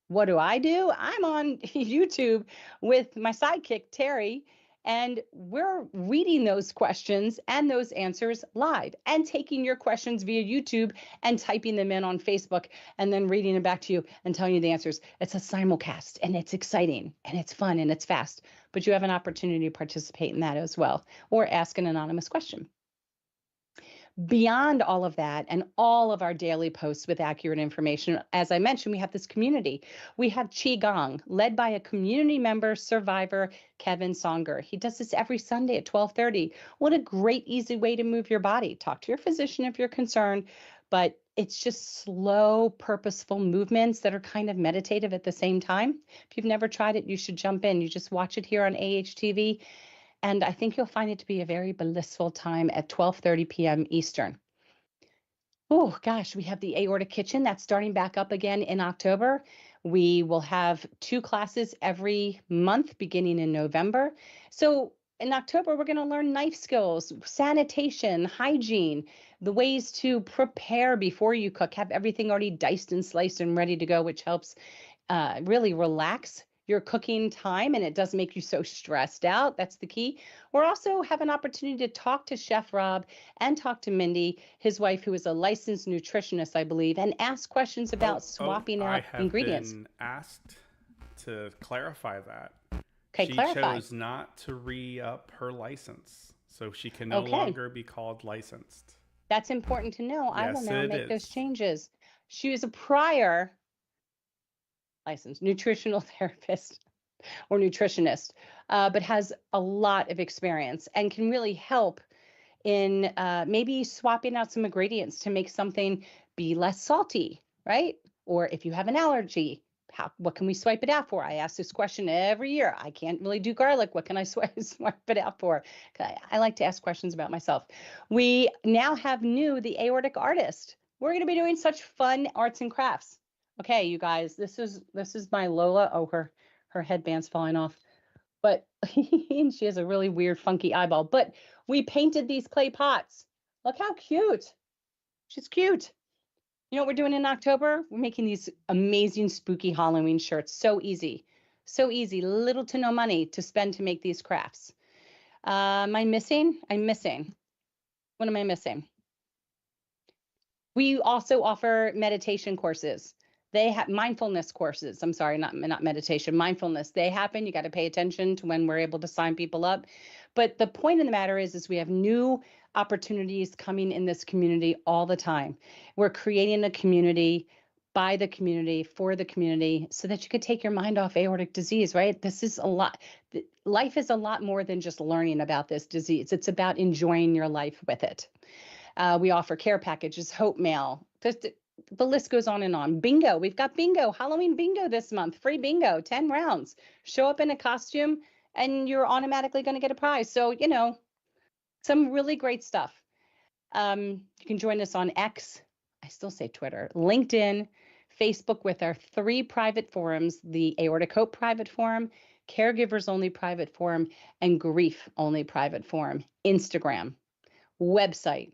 What do? I'm on YouTube with my sidekick, Terry, and we're reading those questions and those answers live and taking your questions via YouTube and typing them in on Facebook and then reading them back to you and telling you the answers. It's a simulcast, and it's exciting and it's fun and it's fast, but you have an opportunity to participate in that as well, or ask an anonymous question. Beyond all of that and all of our daily posts with accurate information, as I mentioned, we have this community. We have Qigong, led by a community member, survivor, Kevin Songer. He does this every Sunday at 12:30. What a great, easy way to move your body. Talk to your physician if you're concerned, but it's just slow, purposeful movements that are kind of meditative at the same time. If you've never tried it, you should jump in. You just watch it here on AHTV. And I think you'll find it to be a very blissful time at 12:30 p.m. Eastern. Oh, gosh, we have the Aortic Kitchen that's starting back up again in October. We will have 2 classes every month beginning in November. So in October, we're going to learn knife skills, sanitation, hygiene, the ways to prepare before you cook, have everything already diced and sliced and ready to go, which helps really relax your cooking time, and it doesn't make you so stressed out. That's the key. We'll also have an opportunity to talk to Chef Rob and talk to Mindy, his wife, who is a licensed nutritionist, I believe, and ask questions about swapping out ingredients. I have been asked to clarify that. Okay, She clarify. chose not to re-up her license, so she can no Okay, longer be called licensed. that's important to know. I will Yes, now it make those is. changes. She was a prior licensed nutritional therapist or nutritionist, but has a lot of experience and can really help in maybe swapping out some ingredients to make something be less salty, right? Or if you have an allergy, what can we swipe it out for? I ask this question every year. I can't really do garlic. What can I swipe it out for? I like to ask questions about myself. We now have the aortic artist. We're going to be doing such fun arts and crafts. Okay, you guys, this is my Lola. Oh, her headband's falling off, but she has a really weird, funky eyeball. But we painted these clay pots. Look how cute. She's cute. You know what we're doing in October? We're making these amazing, spooky Halloween shirts. So easy. So easy. Little to no money to spend to make these crafts. Am I missing? I'm missing. What am I missing? We also offer meditation courses. They have mindfulness courses. I'm sorry, not meditation, mindfulness. They happen. You got to pay attention to when we're able to sign people up. But the point of the matter is we have new opportunities coming in this community all the time. We're creating a community by the community for the community so that you could take your mind off aortic disease, right? This is a lot. Life is a lot more than just learning about this disease. It's about enjoying your life with it. We offer care packages, hope mail. Just the list goes on and on. Bingo. We've got bingo, Halloween bingo this month. Free bingo, 10 rounds. Show up in a costume and you're automatically going to get a prize. So, some really great stuff. You can join us on X. I still say Twitter, LinkedIn, Facebook with our 3 private forums, the Aortic Hope private forum, Caregivers Only private forum, and Grief Only private forum. Instagram, website.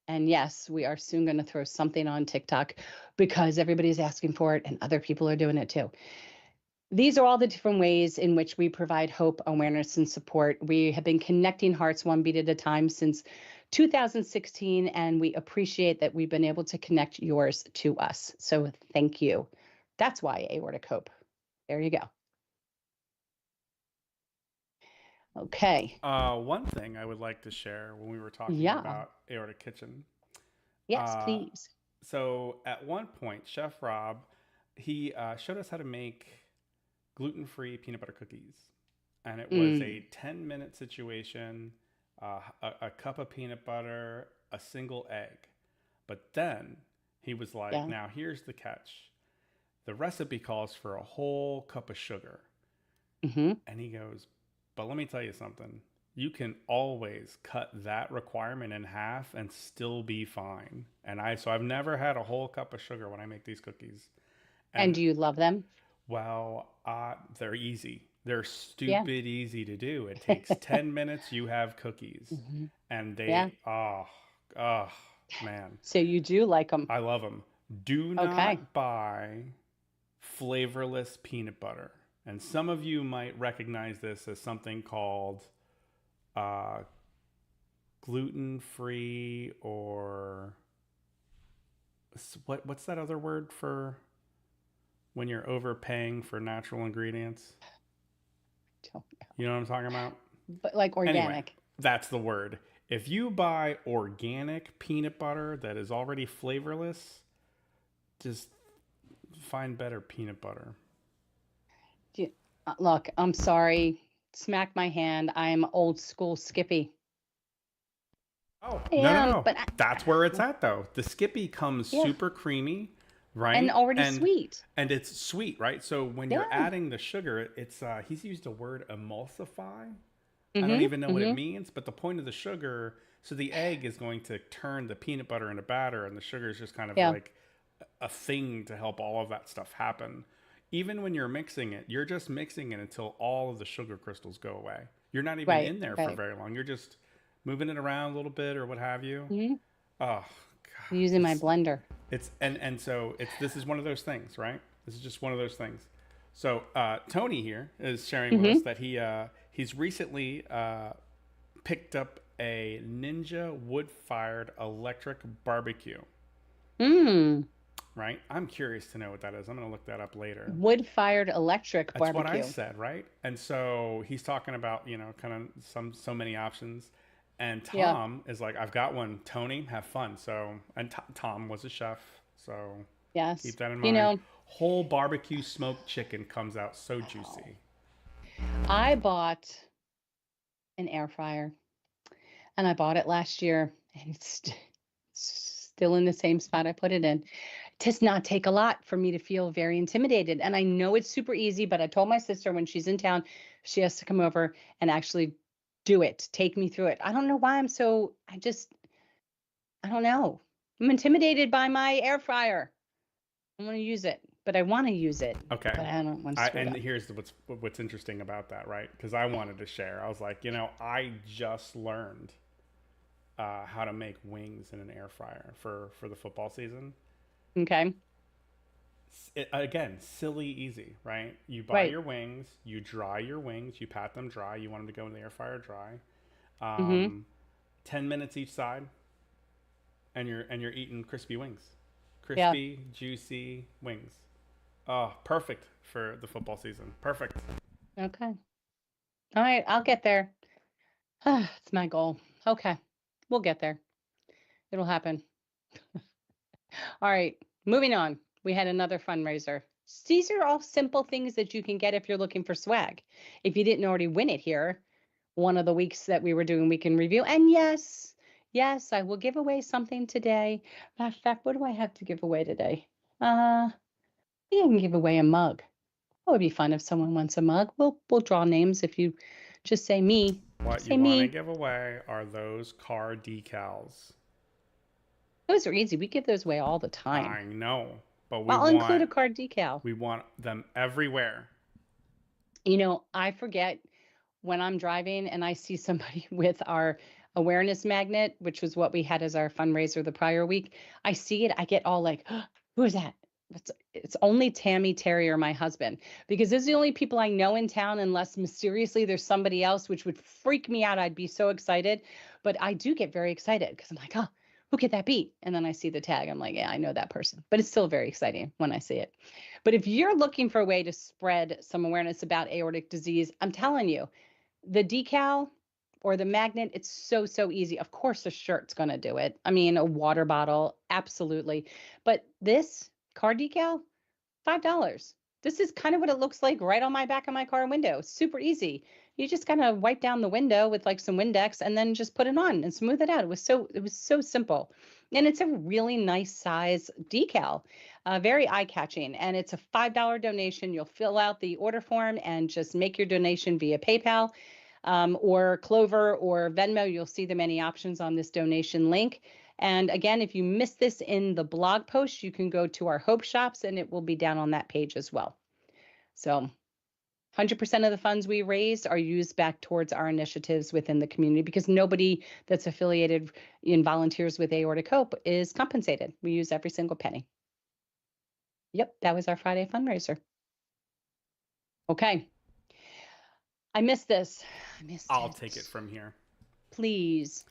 And yes, we are soon going to throw something on TikTok because everybody's asking for it and other people are doing it too. These are all the different ways in which we provide hope, awareness, and support. We have been connecting hearts one beat at a time since 2016, and we appreciate that we've been able to connect yours to us. So thank you. That's why Aortic Hope. There you go. Okay. One thing I would like to share when we were talking Yeah. about Aortic Kitchen. Yes, Uh, please. so at one point, Chef Rob, he showed us how to make gluten-free peanut butter cookies, and it was Mm, a 10-minute situation, a cup of peanut butter, a single egg. But then he was like, yeah. "Now here's the catch. The recipe calls for a whole cup of sugar." Mm-hmm. And he goes, "But let me tell you something. You can always cut that requirement in half and still be fine." And so I've never had a whole cup of sugar when I make these cookies. And And do you love them? well, they're easy. They're Yeah. stupid easy to do. It takes 10 minutes, you have cookies. Mhm. And Yeah. oh, man, So you do like them. I love them. Do Okay. not buy flavorless peanut butter. And some of you might recognize this as something called uh, gluten free, or what's that other word for when you're overpaying for natural ingredients? Don't You know what I'm talking about? know. But like Anyway, organic. that's the word. If you buy organic peanut butter that is already flavorless, just find better peanut butter. Look, I'm sorry. Smack my hand. I'm old school Skippy. Oh, I no, no, am, no. but That's where it's at though. The Skippy comes yeah, super creamy, and right? already And sweet. it's sweet, right? So when you're Yeah. adding the sugar, it's he's used a word emulsify. I don't Mm-hmm. even know what it Mm-hmm. means, but the point of the sugar, so the egg is going to turn the peanut butter into batter, and the sugar is just kind of Yeah. like a thing to help all of that stuff happen. Even when you're mixing it, you're just mixing it until all of the sugar crystals go away. You're not even Right. in there for Right. very long. You're just moving it around a little bit or what have you. Mm-hmm. Oh God, Using my blender. it's and so it's this is one of those things, right? This is just one of those things. So Tony here is sharing with us Mm-hmm. that he's recently picked up a Ninja wood-fired electric barbecue. Mm. right? I'm curious to know what that is. I'm going to look that up later. Wood-fired electric That's what I barbecue. said, right? And so he's talking about, kind of so many options. And Yeah. Tom is like, I've got one. Tony, have fun. So, and Tom was a chef. So keep Yes. that in You mind. know, Whole barbecue smoked chicken comes out so wow. juicy. I bought an air fryer and I bought it last year and still in the same spot I put it in. It does not take a lot for me to feel very intimidated. And I know it's super easy, but I told my sister when she's in town, she has to come over and actually do it, take me through it. I don't know why I don't know. I'm intimidated by my air fryer. I want to use it, but I want to use it, Okay. but I don't want to screw it And up. here's what's interesting about that, right? Because I wanted to share. I was like, I just learned how to make wings in an air fryer for the football season. Okay. Again, silly easy, right? You buy Right. your wings, you dry your wings, you pat them dry. You want them to go in the air fryer dry. Mm-hmm. 10 minutes each side, and you're eating crispy wings, Yeah. crispy, juicy wings. Oh, perfect for the football season. Perfect. Okay. All right. I'll get there. It's my goal. Okay. We'll get there. It'll happen. All right. Moving on. We had another fundraiser. These are all simple things that you can get if you're looking for swag. If you didn't already win it here, one of the weeks that we were doing weekend review. And yes, yes, I will give away something today. Matter of fact, what do I have to give away today? You can give away a mug. It would be fun if someone wants a mug. We'll draw names if you just say me. What Say you want to me. give away are those car decals. Those are easy. We give those away all the time. I know, but I'll include a card decal. we want them everywhere. I forget when I'm driving and I see somebody with our awareness magnet, which was what we had as our fundraiser the prior week. I see it, I get all like, oh, who is that? It's only Tammy, Terry, or my husband, because those are the only people I know in town, unless mysteriously there's somebody else, which would freak me out. I'd be so excited. But I do get very excited because I'm like, oh, who could that be? And then I see the tag. I'm like, yeah, I know that person. But it's still very exciting when I see it. But if you're looking for a way to spread some awareness about aortic disease, I'm telling you, the decal or the magnet, it's so easy. Of course, a shirt's going to do it. I mean, a water bottle, absolutely. But this car decal, $5. This is kind of what it looks like right on my back of my car window. Super easy. You just kind of wipe down the window with like some Windex and then just put it on and smooth it out. It was so simple. And it's a really nice size decal, very eye-catching. And it's a $5 donation. You'll fill out the order form and just make your donation via PayPal, or Clover or Venmo. You'll see the many options on this donation link. And again, if you missed this in the blog post, you can go to our Hope Shops and it will be down on that page as well. So 100% of the funds we raised are used back towards our initiatives within the community, because nobody that's affiliated in volunteers with Aortic Hope is compensated. We use every single penny. Yep, that was our Friday fundraiser. Okay. I missed this. I missed I'll it. take it from here. Please.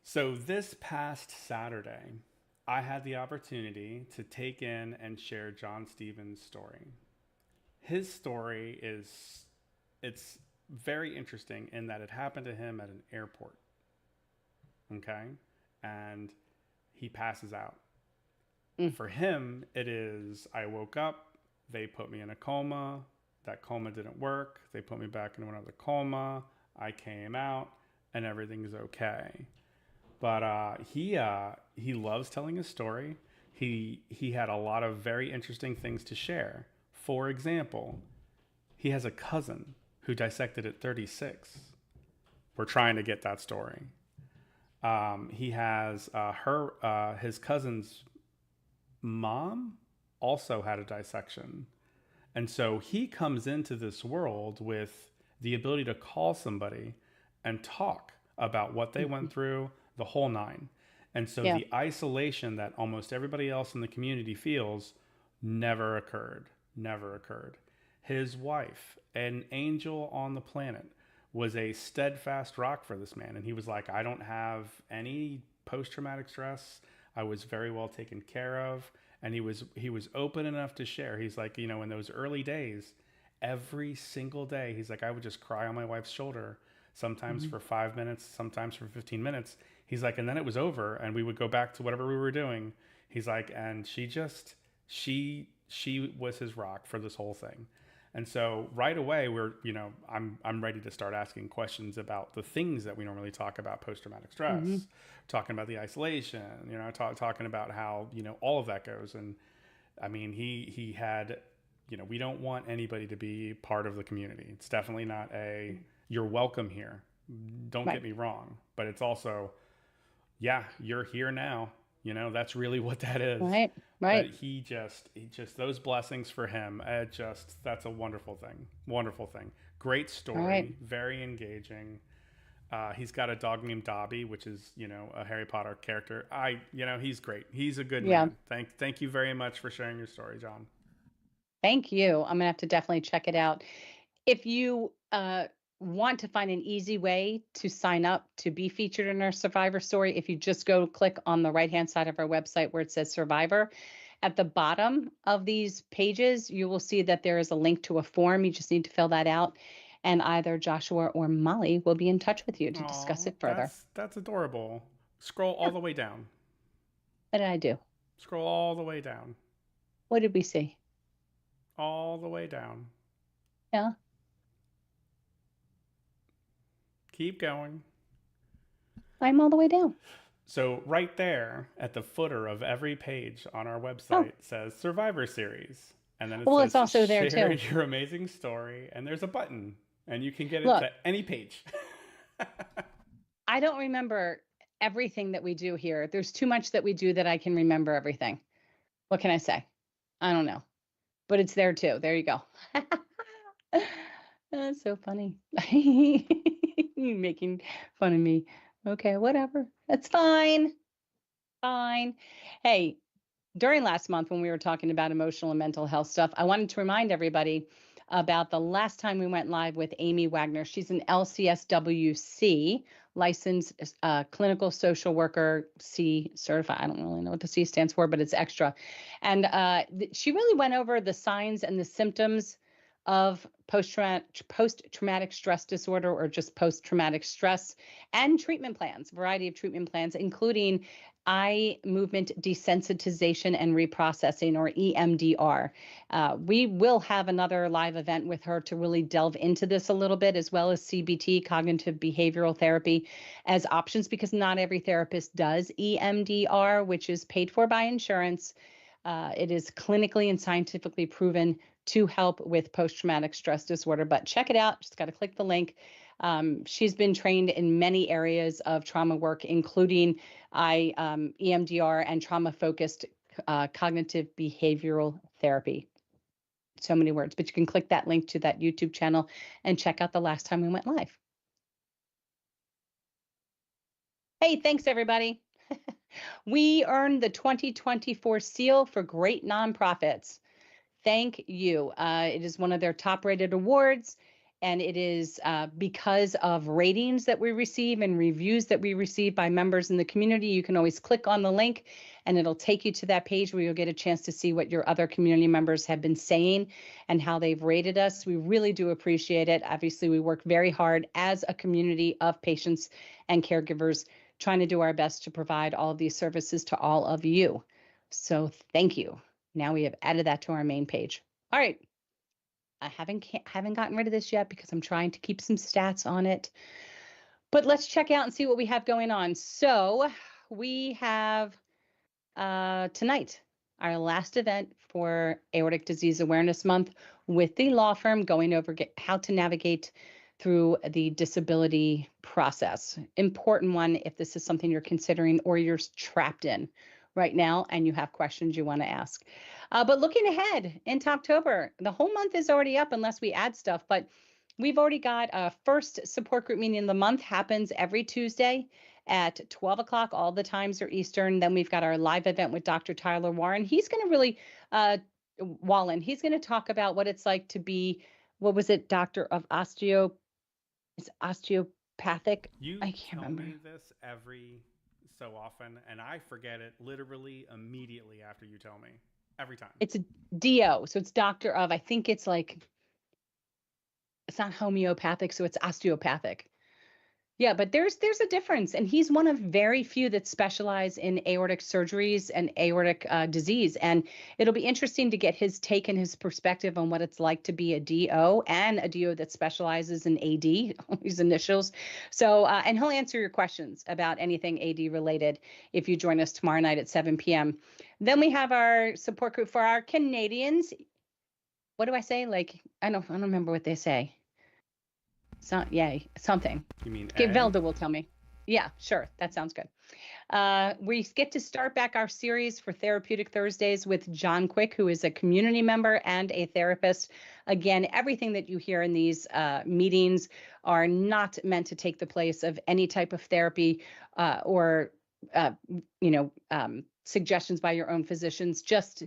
So this past Saturday, I had the opportunity to take in and share John Stevens' story. His story it's very interesting in that it happened to him at an airport. Okay? And he passes out. For him, it is, I woke up, they put me in a coma, that coma didn't work, they put me back into another coma, I came out, and everything's okay. But he loves telling his story. He had a lot of very interesting things to share. For example, he has a cousin who dissected at 36. We're trying to get that story. He has his cousin's mom also had a dissection. And so he comes into this world with the ability to call somebody and talk about what they went through, the whole nine. And so the isolation that almost everybody else in the community feels never occurred. Never occurred. His wife, an angel on the planet, was a steadfast rock for this man. And he was like, I don't have any post-traumatic stress. I was very well taken care of. And he was open enough to share. He's like, you know, in those early days, every single day, he's like, I would just cry on my wife's shoulder, sometimes for 5 minutes, sometimes for 15 minutes. He's like, and then it was over, and we would go back to whatever we were doing. He's like, and she was his rock for this whole thing. And so right away, I'm ready to start asking questions about the things that we normally talk about: post traumatic stress, talking about the isolation, you know, talking about how, you know, all of that goes. And I mean, he had, you know, we don't want anybody to be part of the community. It's definitely not a you're welcome here. Don't get me wrong, but it's also, yeah, you're here now. You know, that's really what that is. Right. But he just those blessings for him. That's a wonderful thing. Wonderful thing. Great story. Very engaging. He's got a dog named Dobby, which is, you know, a Harry Potter character. You know, he's great. He's a good man. Thank you very much for sharing your story, John. Thank you. I'm gonna have to definitely check it out. If you want to find an easy way to sign up to be featured in our Survivor story, if you just go click on the right-hand side of our website where it says Survivor, at the bottom of these pages, you will see that there is a link to a form. You just need to fill that out, and either Joshua or Molly will be in touch with you to discuss it further. That's adorable. Scroll all the way down. What did I do? Scroll all the way down. What did we see? All the way down. Yeah. Keep going. I'm all the way down. So right there at the footer of every page on our website says Survivor Series. And then it says, it's also there share too. your amazing story. And there's a button, and you can get it to any page. I don't remember everything that we do here. There's too much that we do that I can remember everything. What can I say? I don't know. But it's there too. There you go. That's so funny. You making fun of me. Okay, whatever. That's fine. Fine. Hey, during last month when we were talking about emotional and mental health stuff, I wanted to remind everybody about the last time we went live with Amy Wagner. She's an LCSWC licensed clinical social worker, C certified. I don't really know what the C stands for, but it's extra. And she really went over the signs and the symptoms of post-traumatic stress disorder, or just post-traumatic stress, and treatment plans, variety of treatment plans, including eye movement desensitization and reprocessing, or EMDR. We will have another live event with her to really delve into this a little bit, as well as CBT, cognitive behavioral therapy, as options, because not every therapist does EMDR, which is paid for by insurance. It is clinically and scientifically proven to help with post-traumatic stress disorder, but check it out. Just got to click the link. She's been trained in many areas of trauma work, including EMDR and trauma-focused cognitive behavioral therapy. So many words, but you can click that link to that YouTube channel and check out the last time we went live. Hey, thanks everybody. We earned the 2024 seal for great nonprofits. Thank you. It is one of their top rated awards, and it is because of ratings that we receive and reviews that we receive by members in the community. You can always click on the link and it'll take you to that page where you'll get a chance to see what your other community members have been saying and how they've rated us. We really do appreciate it. Obviously, we work very hard as a community of patients and caregivers, trying to do our best to provide all of these services to all of you. So thank you. Now we have added that to our main page. All right. I haven't gotten rid of this yet because I'm trying to keep some stats on it. But let's check out and see what we have going on. So we have tonight our last event for Aortic Disease Awareness Month with the law firm, going over how to navigate through the disability process. Important one if this is something you're considering or you're trapped in right now and you have questions you want to ask. But looking ahead into October, the whole month is already up unless we add stuff, but we've already got a first support group meeting of the month, happens every Tuesday at 12 o'clock. All the times are Eastern. Then we've got our live event with Dr. Tyler Warren. He's going to really, Wallen, he's going to talk about what it's like to be, what was it, doctor of osteopathic? You I can't remember. tell me this every so often, and I forget it literally immediately after you tell me. Every time. It's a DO, so it's doctor of. I think it's like, it's not homeopathic, so it's osteopathic. Yeah, but there's a difference, and he's one of very few that specialize in aortic surgeries and aortic disease. And it'll be interesting to get his take and his perspective on what it's like to be a DO and a DO that specializes in AD, his initials. So, and he'll answer your questions about anything AD related if you join us tomorrow night at 7 p.m. Then we have our support group for our Canadians. What do I say? Like, I don't remember what they say. Yay, something. You mean Okay, Velda will tell me. Yeah, sure. That sounds good. We get to start back our series for Therapeutic Thursdays with John Quick, who is a community member and a therapist. Again, everything that you hear in these meetings are not meant to take the place of any type of therapy or suggestions by your own physicians. Just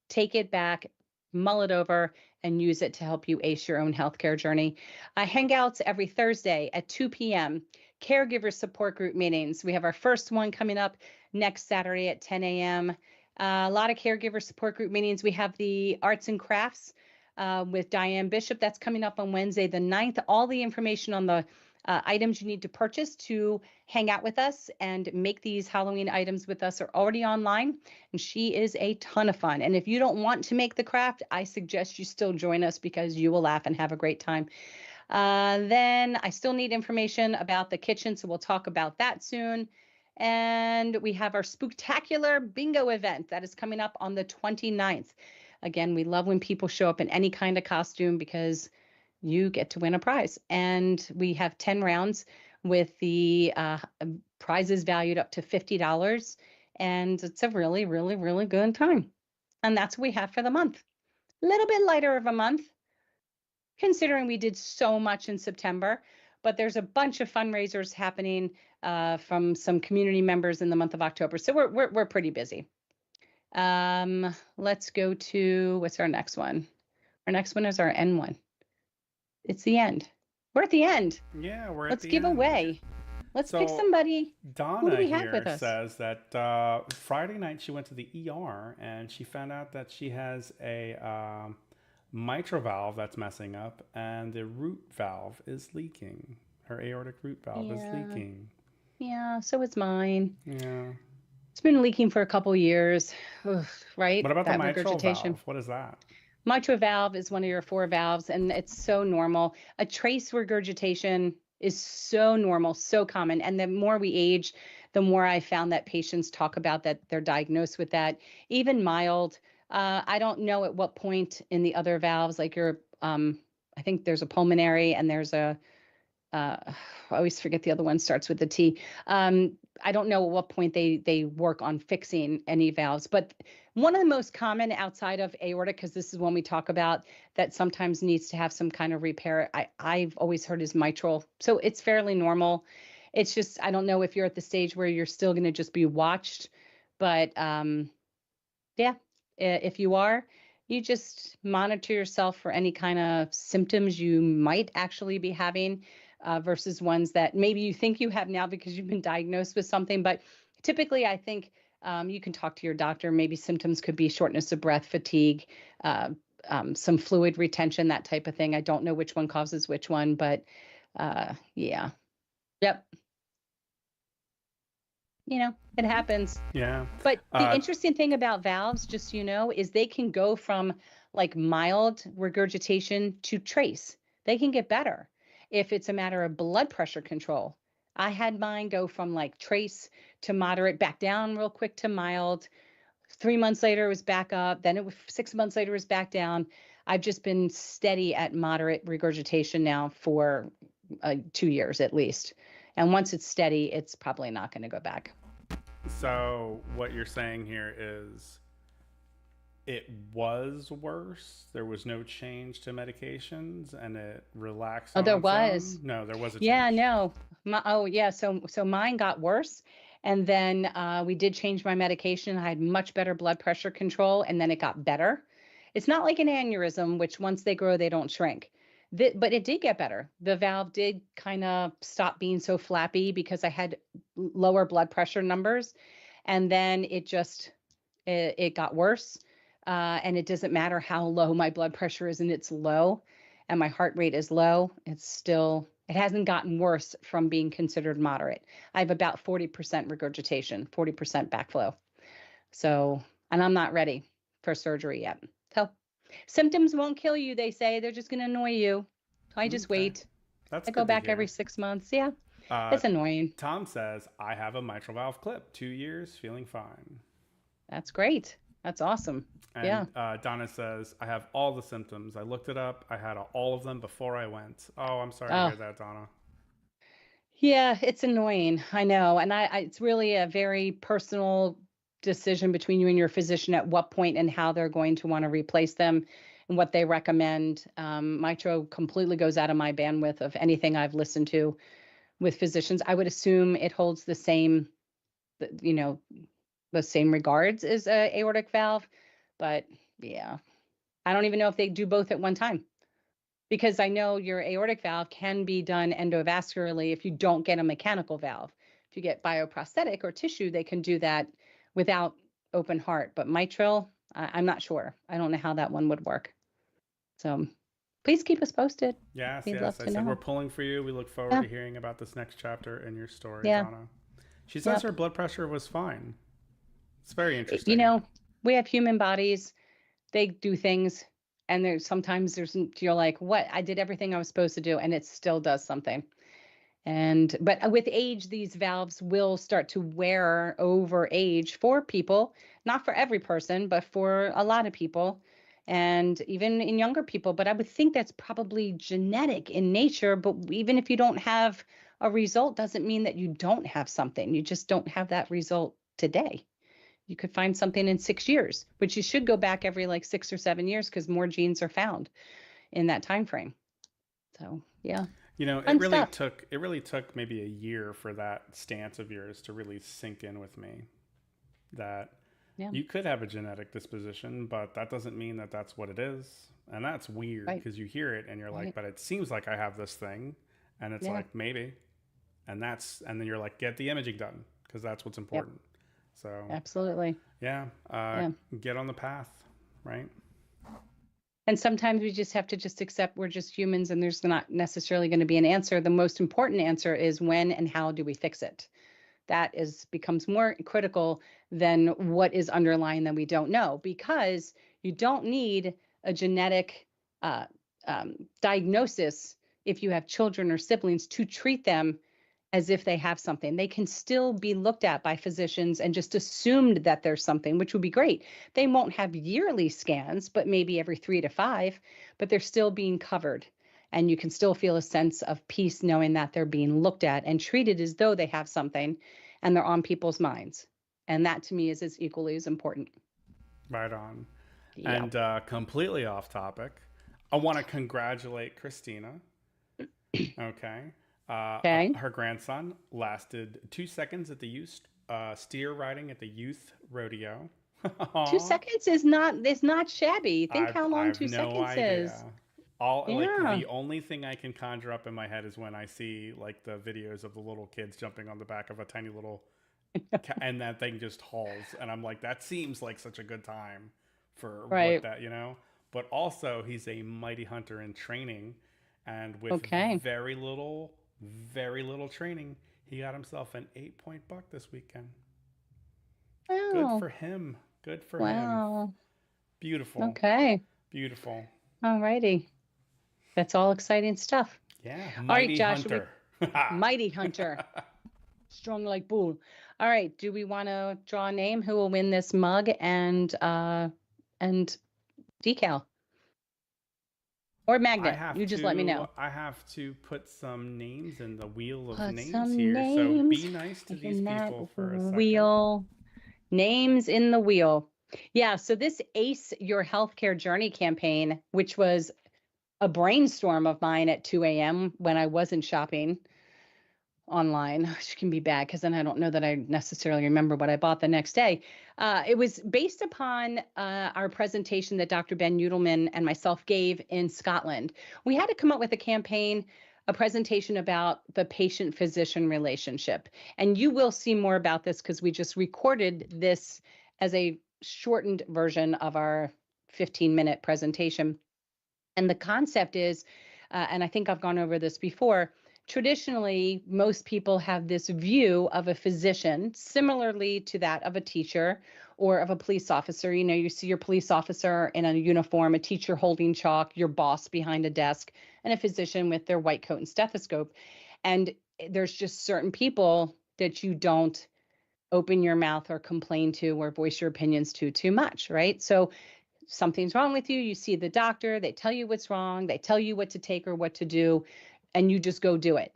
take it back, mull it over, and use it to help you ace your own healthcare journey. Hangouts every Thursday at 2 p.m. Caregiver support group meetings. We have our first one coming up next Saturday at 10 a.m. A lot of caregiver support group meetings. We have the arts and crafts with Diane Bishop. That's coming up on Wednesday the 9th. All the information on the items you need to purchase to hang out with us and make these Halloween items with us are already online, and she is a ton of fun. And if you don't want to make the craft, I suggest you still join us because you will laugh and have a great time. Then I still need information about the kitchen, so we'll talk about that soon. And we have our Spooktacular Bingo event that is coming up on the 29th. Again, we love when people show up in any kind of costume because you get to win a prize. And we have 10 rounds with the prizes valued up to $50. And it's a really, really, really good time. And that's what we have for the month. A little bit lighter of a month, considering we did so much in September. But there's a bunch of fundraisers happening from some community members in the month of October. So we're pretty busy. Let's go to, what's our next one? Our next one is our end one. It's the end. We're at the end. Yeah, we're Let's at the give end. away. Let's pick somebody. Donna here says that Friday night she went to the ER and she found out that she has a mitral valve that's messing up and the root valve is leaking. Her aortic root valve is leaking. Yeah, so is mine. Yeah. It's been leaking for a couple years, right? What about the mitral valve? What is that? Mitral valve is one of your 4 valves, and it's so normal. A trace regurgitation is so normal, so common. And the more we age, the more I found that patients talk about that they're diagnosed with that, even mild. I don't know at what point in the other valves, like I think there's a pulmonary and there's I always forget the other one, starts with the T. I don't know at what point they work on fixing any valves, but one of the most common outside of aortic, because this is one we talk about that sometimes needs to have some kind of repair, I've always heard is mitral. So it's fairly normal. It's just, I don't know if you're at the stage where you're still going to just be watched, but yeah, if you are, you just monitor yourself for any kind of symptoms you might actually be having. Versus ones that maybe you think you have now because you've been diagnosed with something. But typically, I think you can talk to your doctor. Maybe symptoms could be shortness of breath, fatigue, some fluid retention, that type of thing. I don't know which one causes which one, but yeah. Yep. It happens. Yeah. But the interesting thing about valves, just so you know, is they can go from like mild regurgitation to trace. They can get better if it's a matter of blood pressure control. I had mine go from like trace to moderate, back down real quick to mild. 3 months later, it was back up. Then 6 months later, it was back down. I've just been steady at moderate regurgitation now for 2 years at least. And once it's steady, it's probably not going to go back. So what you're saying here is it was worse. There was no change to medications, and it relaxed. Oh, there was. No, there was a change. Yeah, no. So mine got worse, and then we did change my medication. I had much better blood pressure control, and then it got better. It's not like an aneurysm, which once they grow, they don't shrink. But it did get better. The valve did kind of stop being so flappy because I had lower blood pressure numbers. And then it got worse. And it doesn't matter how low my blood pressure is, and it's low and my heart rate is low. It hasn't gotten worse from being considered moderate. I have about 40% regurgitation, 40% backflow. So, and I'm not ready for surgery yet. So symptoms won't kill you, they say. They're just going to annoy you. I just wait. That's I good go to back hear. every 6 months. Yeah. It's annoying. Tom says, I have a mitral valve clip, 2 years, feeling fine. That's great. That's awesome. And yeah. Donna says, I have all the symptoms. I looked it up. I had all of them before I went. Oh, I'm sorry to hear that, Donna. Yeah, it's annoying. I know. And it's really a very personal decision between you and your physician at what point and how they're going to want to replace them and what they recommend. Mitro completely goes out of my bandwidth of anything I've listened to with physicians. I would assume it holds the same, the same regards as a aortic valve, but yeah, I don't even know if they do both at one time, because I know your aortic valve can be done endovascularly if you don't get a mechanical valve. If you get bioprosthetic or tissue, they can do that without open heart. But mitral, I'm not sure. I don't know how that one would work. So please keep us posted. Yes, We'd love to I said know. we're pulling for you. We look forward to hearing about this next chapter in your story, Donna. She says her blood pressure was fine. It's very interesting. We have human bodies. They do things. And sometimes you're like, what? I did everything I was supposed to do, and it still does something. But with age, these valves will start to wear over age for people, not for every person, but for a lot of people, and even in younger people. But I would think that's probably genetic in nature. But even if you don't have a result, doesn't mean that you don't have something. You just don't have that result today. You could find something in 6 years, which you should go back every like 6 or 7 years because more genes are found in that time frame. So yeah. It really took maybe a year for that stance of yours to really sink in with me. That you could have a genetic disposition, but that doesn't mean that that's what it is. And that's weird because you hear it and you're like, but it seems like I have this thing. And it's like, maybe. And then you're like, get the imaging done because that's what's important. So absolutely. Get on the path, right? And sometimes we just have to accept we're just humans and there's not necessarily going to be an answer. The most important answer is when and how do we fix it? That becomes more critical than what is underlying that we don't know, because you don't need a genetic diagnosis if you have children or siblings to treat them as if they have something. They can still be looked at by physicians and just assumed that there's something, which would be great. They won't have yearly scans, but maybe every 3 to 5, but they're still being covered. And you can still feel a sense of peace knowing that they're being looked at and treated as though they have something and they're on people's minds. And that to me is as equally as important. Right on. Yeah. And completely off topic, I want to congratulate Christina. Okay. Her grandson lasted 2 seconds at the youth steer riding at the youth rodeo. 2 seconds is not shabby. Think how long 2 seconds is. Like the only thing I can conjure up in my head is when I see like the videos of the little kids jumping on the back of a tiny little and that thing just hauls, and I'm like, that seems like such a good time for what that, But also he's a mighty hunter in training, and with very little training, he got himself an 8-point buck this weekend. Wow. Good for him. Him. Beautiful. Okay. Beautiful. All righty. That's all exciting stuff. Yeah. Mighty Hunter. Mighty Hunter. Strong like bull. All right. Do we want to draw a name who will win this mug and decal? Or magnet. You just let me know. I have to put some names in the wheel of names here. So be nice to these people for a second. Wheel. Names in the wheel. Yeah. So this ACE Your Healthcare Journey campaign, which was a brainstorm of mine at 2 a.m. when I wasn't shopping. online, which can be bad because then I don't know that I necessarily remember what I bought the next day. It was based upon our presentation that Dr. Ben Udelman and myself gave in Scotland. We had to come up with a campaign, a presentation about the patient-physician relationship. And you will see more about this because we just recorded this as a shortened version of our 15-minute presentation. And the concept is, and I think I've gone over this before, traditionally, most people have this view of a physician similarly to that of a teacher or of a police officer. You know, you see your police officer in a uniform, a teacher holding chalk, your boss behind a desk, and a physician with their white coat and stethoscope. And there's just certain people that you don't open your mouth or complain to or voice your opinions to too much, right? So something's wrong with you, you see the doctor, they tell you what's wrong, they tell you what to take or what to do, and you just go do it.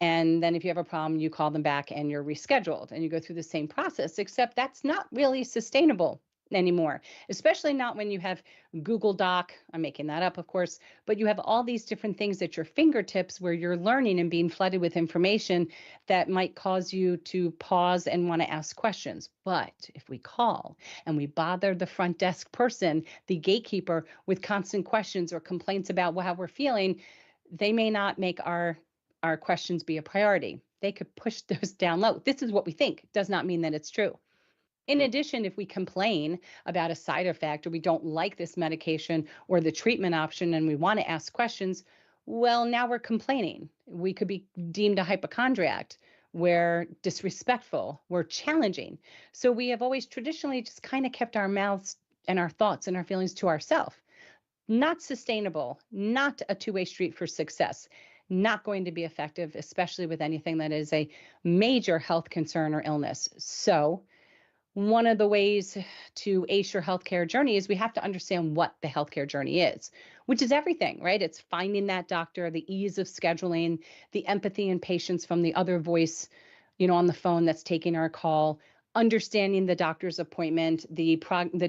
And then if you have a problem, you call them back and you're rescheduled and you go through the same process, except that's not really sustainable anymore, especially not when you have Google Doc. I'm making that up, of course, but you have all these different things at your fingertips where you're learning and being flooded with information that might cause you to pause and want to ask questions. But if we call and we bother the front desk person, the gatekeeper, with constant questions or complaints about how we're feeling, they may not make our questions be a priority. They could push those down low. This is what we think. Does not mean that it's true. In addition, if we complain about a side effect or we don't like this medication or the treatment option and we want to ask questions, well, now we're complaining. We could be deemed a hypochondriac. We're disrespectful. We're challenging. So we have always traditionally just kind of kept our mouths and our thoughts and our feelings to ourselves. Not sustainable, not a two-way street for success, not going to be effective, especially with anything that is a major health concern or illness. So one of the ways to ace your healthcare journey is we have to understand what the healthcare journey is, which is everything, right? It's finding that doctor, the ease of scheduling, the empathy and patience from the other voice, you know, on the phone that's taking our call, understanding the doctor's appointment, the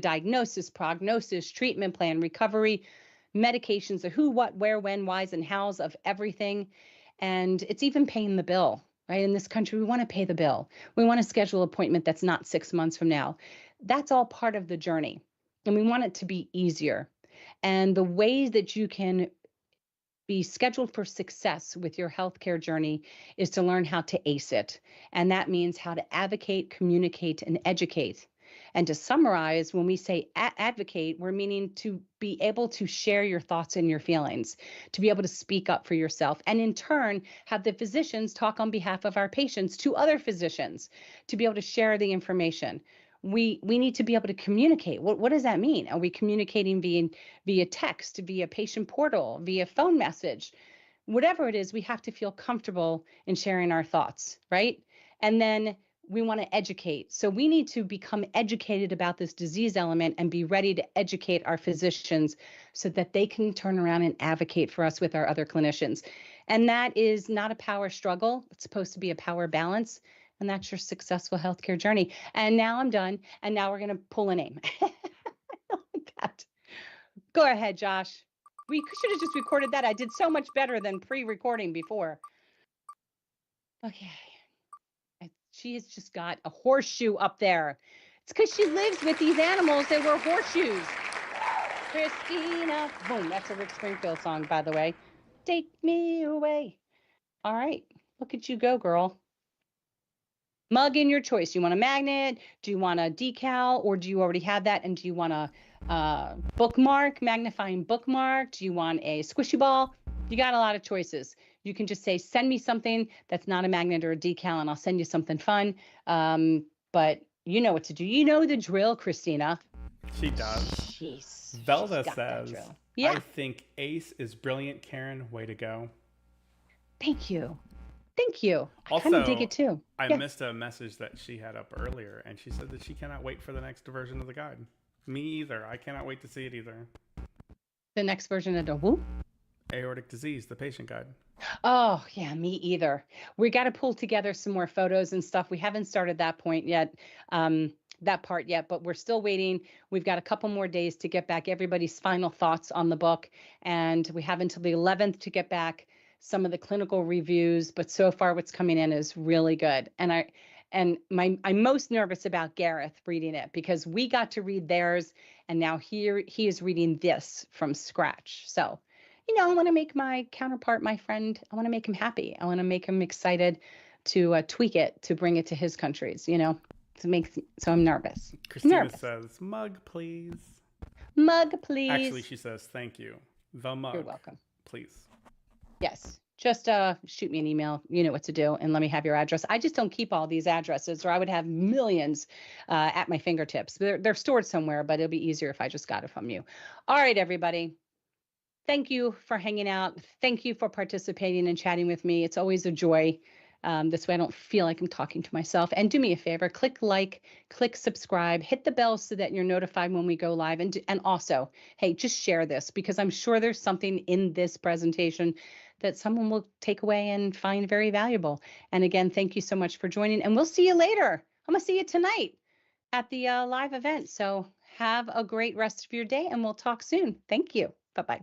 diagnosis, prognosis, treatment plan, recovery, medications, the who, what, where, when, whys, and hows of everything. And it's even paying the bill. Right? In this country, we want to pay the bill. We want to schedule an appointment that's not 6 months from now. That's all part of the journey. And we want it to be easier. And the ways that you can be scheduled for success with your healthcare journey is to learn how to ace it. And that means how to advocate, communicate, and educate. And to summarize, when we say advocate, we're meaning to be able to share your thoughts and your feelings, to be able to speak up for yourself, and in turn, have the physicians talk on behalf of our patients to other physicians, to be able to share the information. We need to be able to communicate. What does that mean? Are we communicating via text, via patient portal, via phone message? Whatever it is, we have to feel comfortable in sharing our thoughts, right? And then we want to educate. So we need to become educated about this disease element and be ready to educate our physicians so that they can turn around and advocate for us with our other clinicians. And that is not a power struggle. It's supposed to be a power balance. And that's your successful healthcare journey. And now I'm done. And now we're going to pull a name. I don't like that. Go ahead, Josh. We should have just recorded that. I did so much better than pre-recording before. Okay. She has just got a horseshoe up there. It's because she lives with these animals that wear horseshoes. Christina. Boom. That's a Rick Springfield song, by the way. Take me away. All right. Look at you go, girl. Mug in your choice. You want a magnet? Do you want a decal? Or do you already have that? And do you want a bookmark, magnifying bookmark? Do you want a squishy ball? You got a lot of choices. You can just say, send me something that's not a magnet or a decal, and I'll send you something fun. But you know what to do. You know the drill, Christina. She does. Jeez. Velda says, yeah. I think ACE is brilliant, Karen. Way to go. Thank you. Thank you. Also, I kind of dig it too. I missed a message that she had up earlier, and she said that she cannot wait for the next version of the guide. Me either. I cannot wait to see it either. The next version of the who? Aortic disease, the patient guide. Oh, yeah, me either. We got to pull together some more photos and stuff. We haven't started that point yet, that part yet, but we're still waiting. We've got a couple more days to get back everybody's final thoughts on the book, and we have until the 11th to get back some of the clinical reviews, but so far what's coming in is really good. And I'm most nervous about Gareth reading it because we got to read theirs, and now he is reading this from scratch. So, I want to make my counterpart, my friend, I want to make him happy. I want to make him excited to tweak it, to bring it to his countries, so I'm nervous. Christina says, mug, please. Mug, please. Actually, she says, thank you. The mug. You're welcome. Please. Yes. Just shoot me an email. You know what to do, and let me have your address. I just don't keep all these addresses, or I would have millions at my fingertips. They're stored somewhere, but it'll be easier if I just got it from you. All right, everybody. Thank you for hanging out. Thank you for participating and chatting with me. It's always a joy. This way I don't feel like I'm talking to myself. And do me a favor, click like, click subscribe, hit the bell so that you're notified when we go live. And also, hey, just share this, because I'm sure there's something in this presentation that someone will take away and find very valuable. And again, thank you so much for joining, and we'll see you later. I'm gonna see you tonight at the live event. So have a great rest of your day, and we'll talk soon. Thank you. Bye-bye.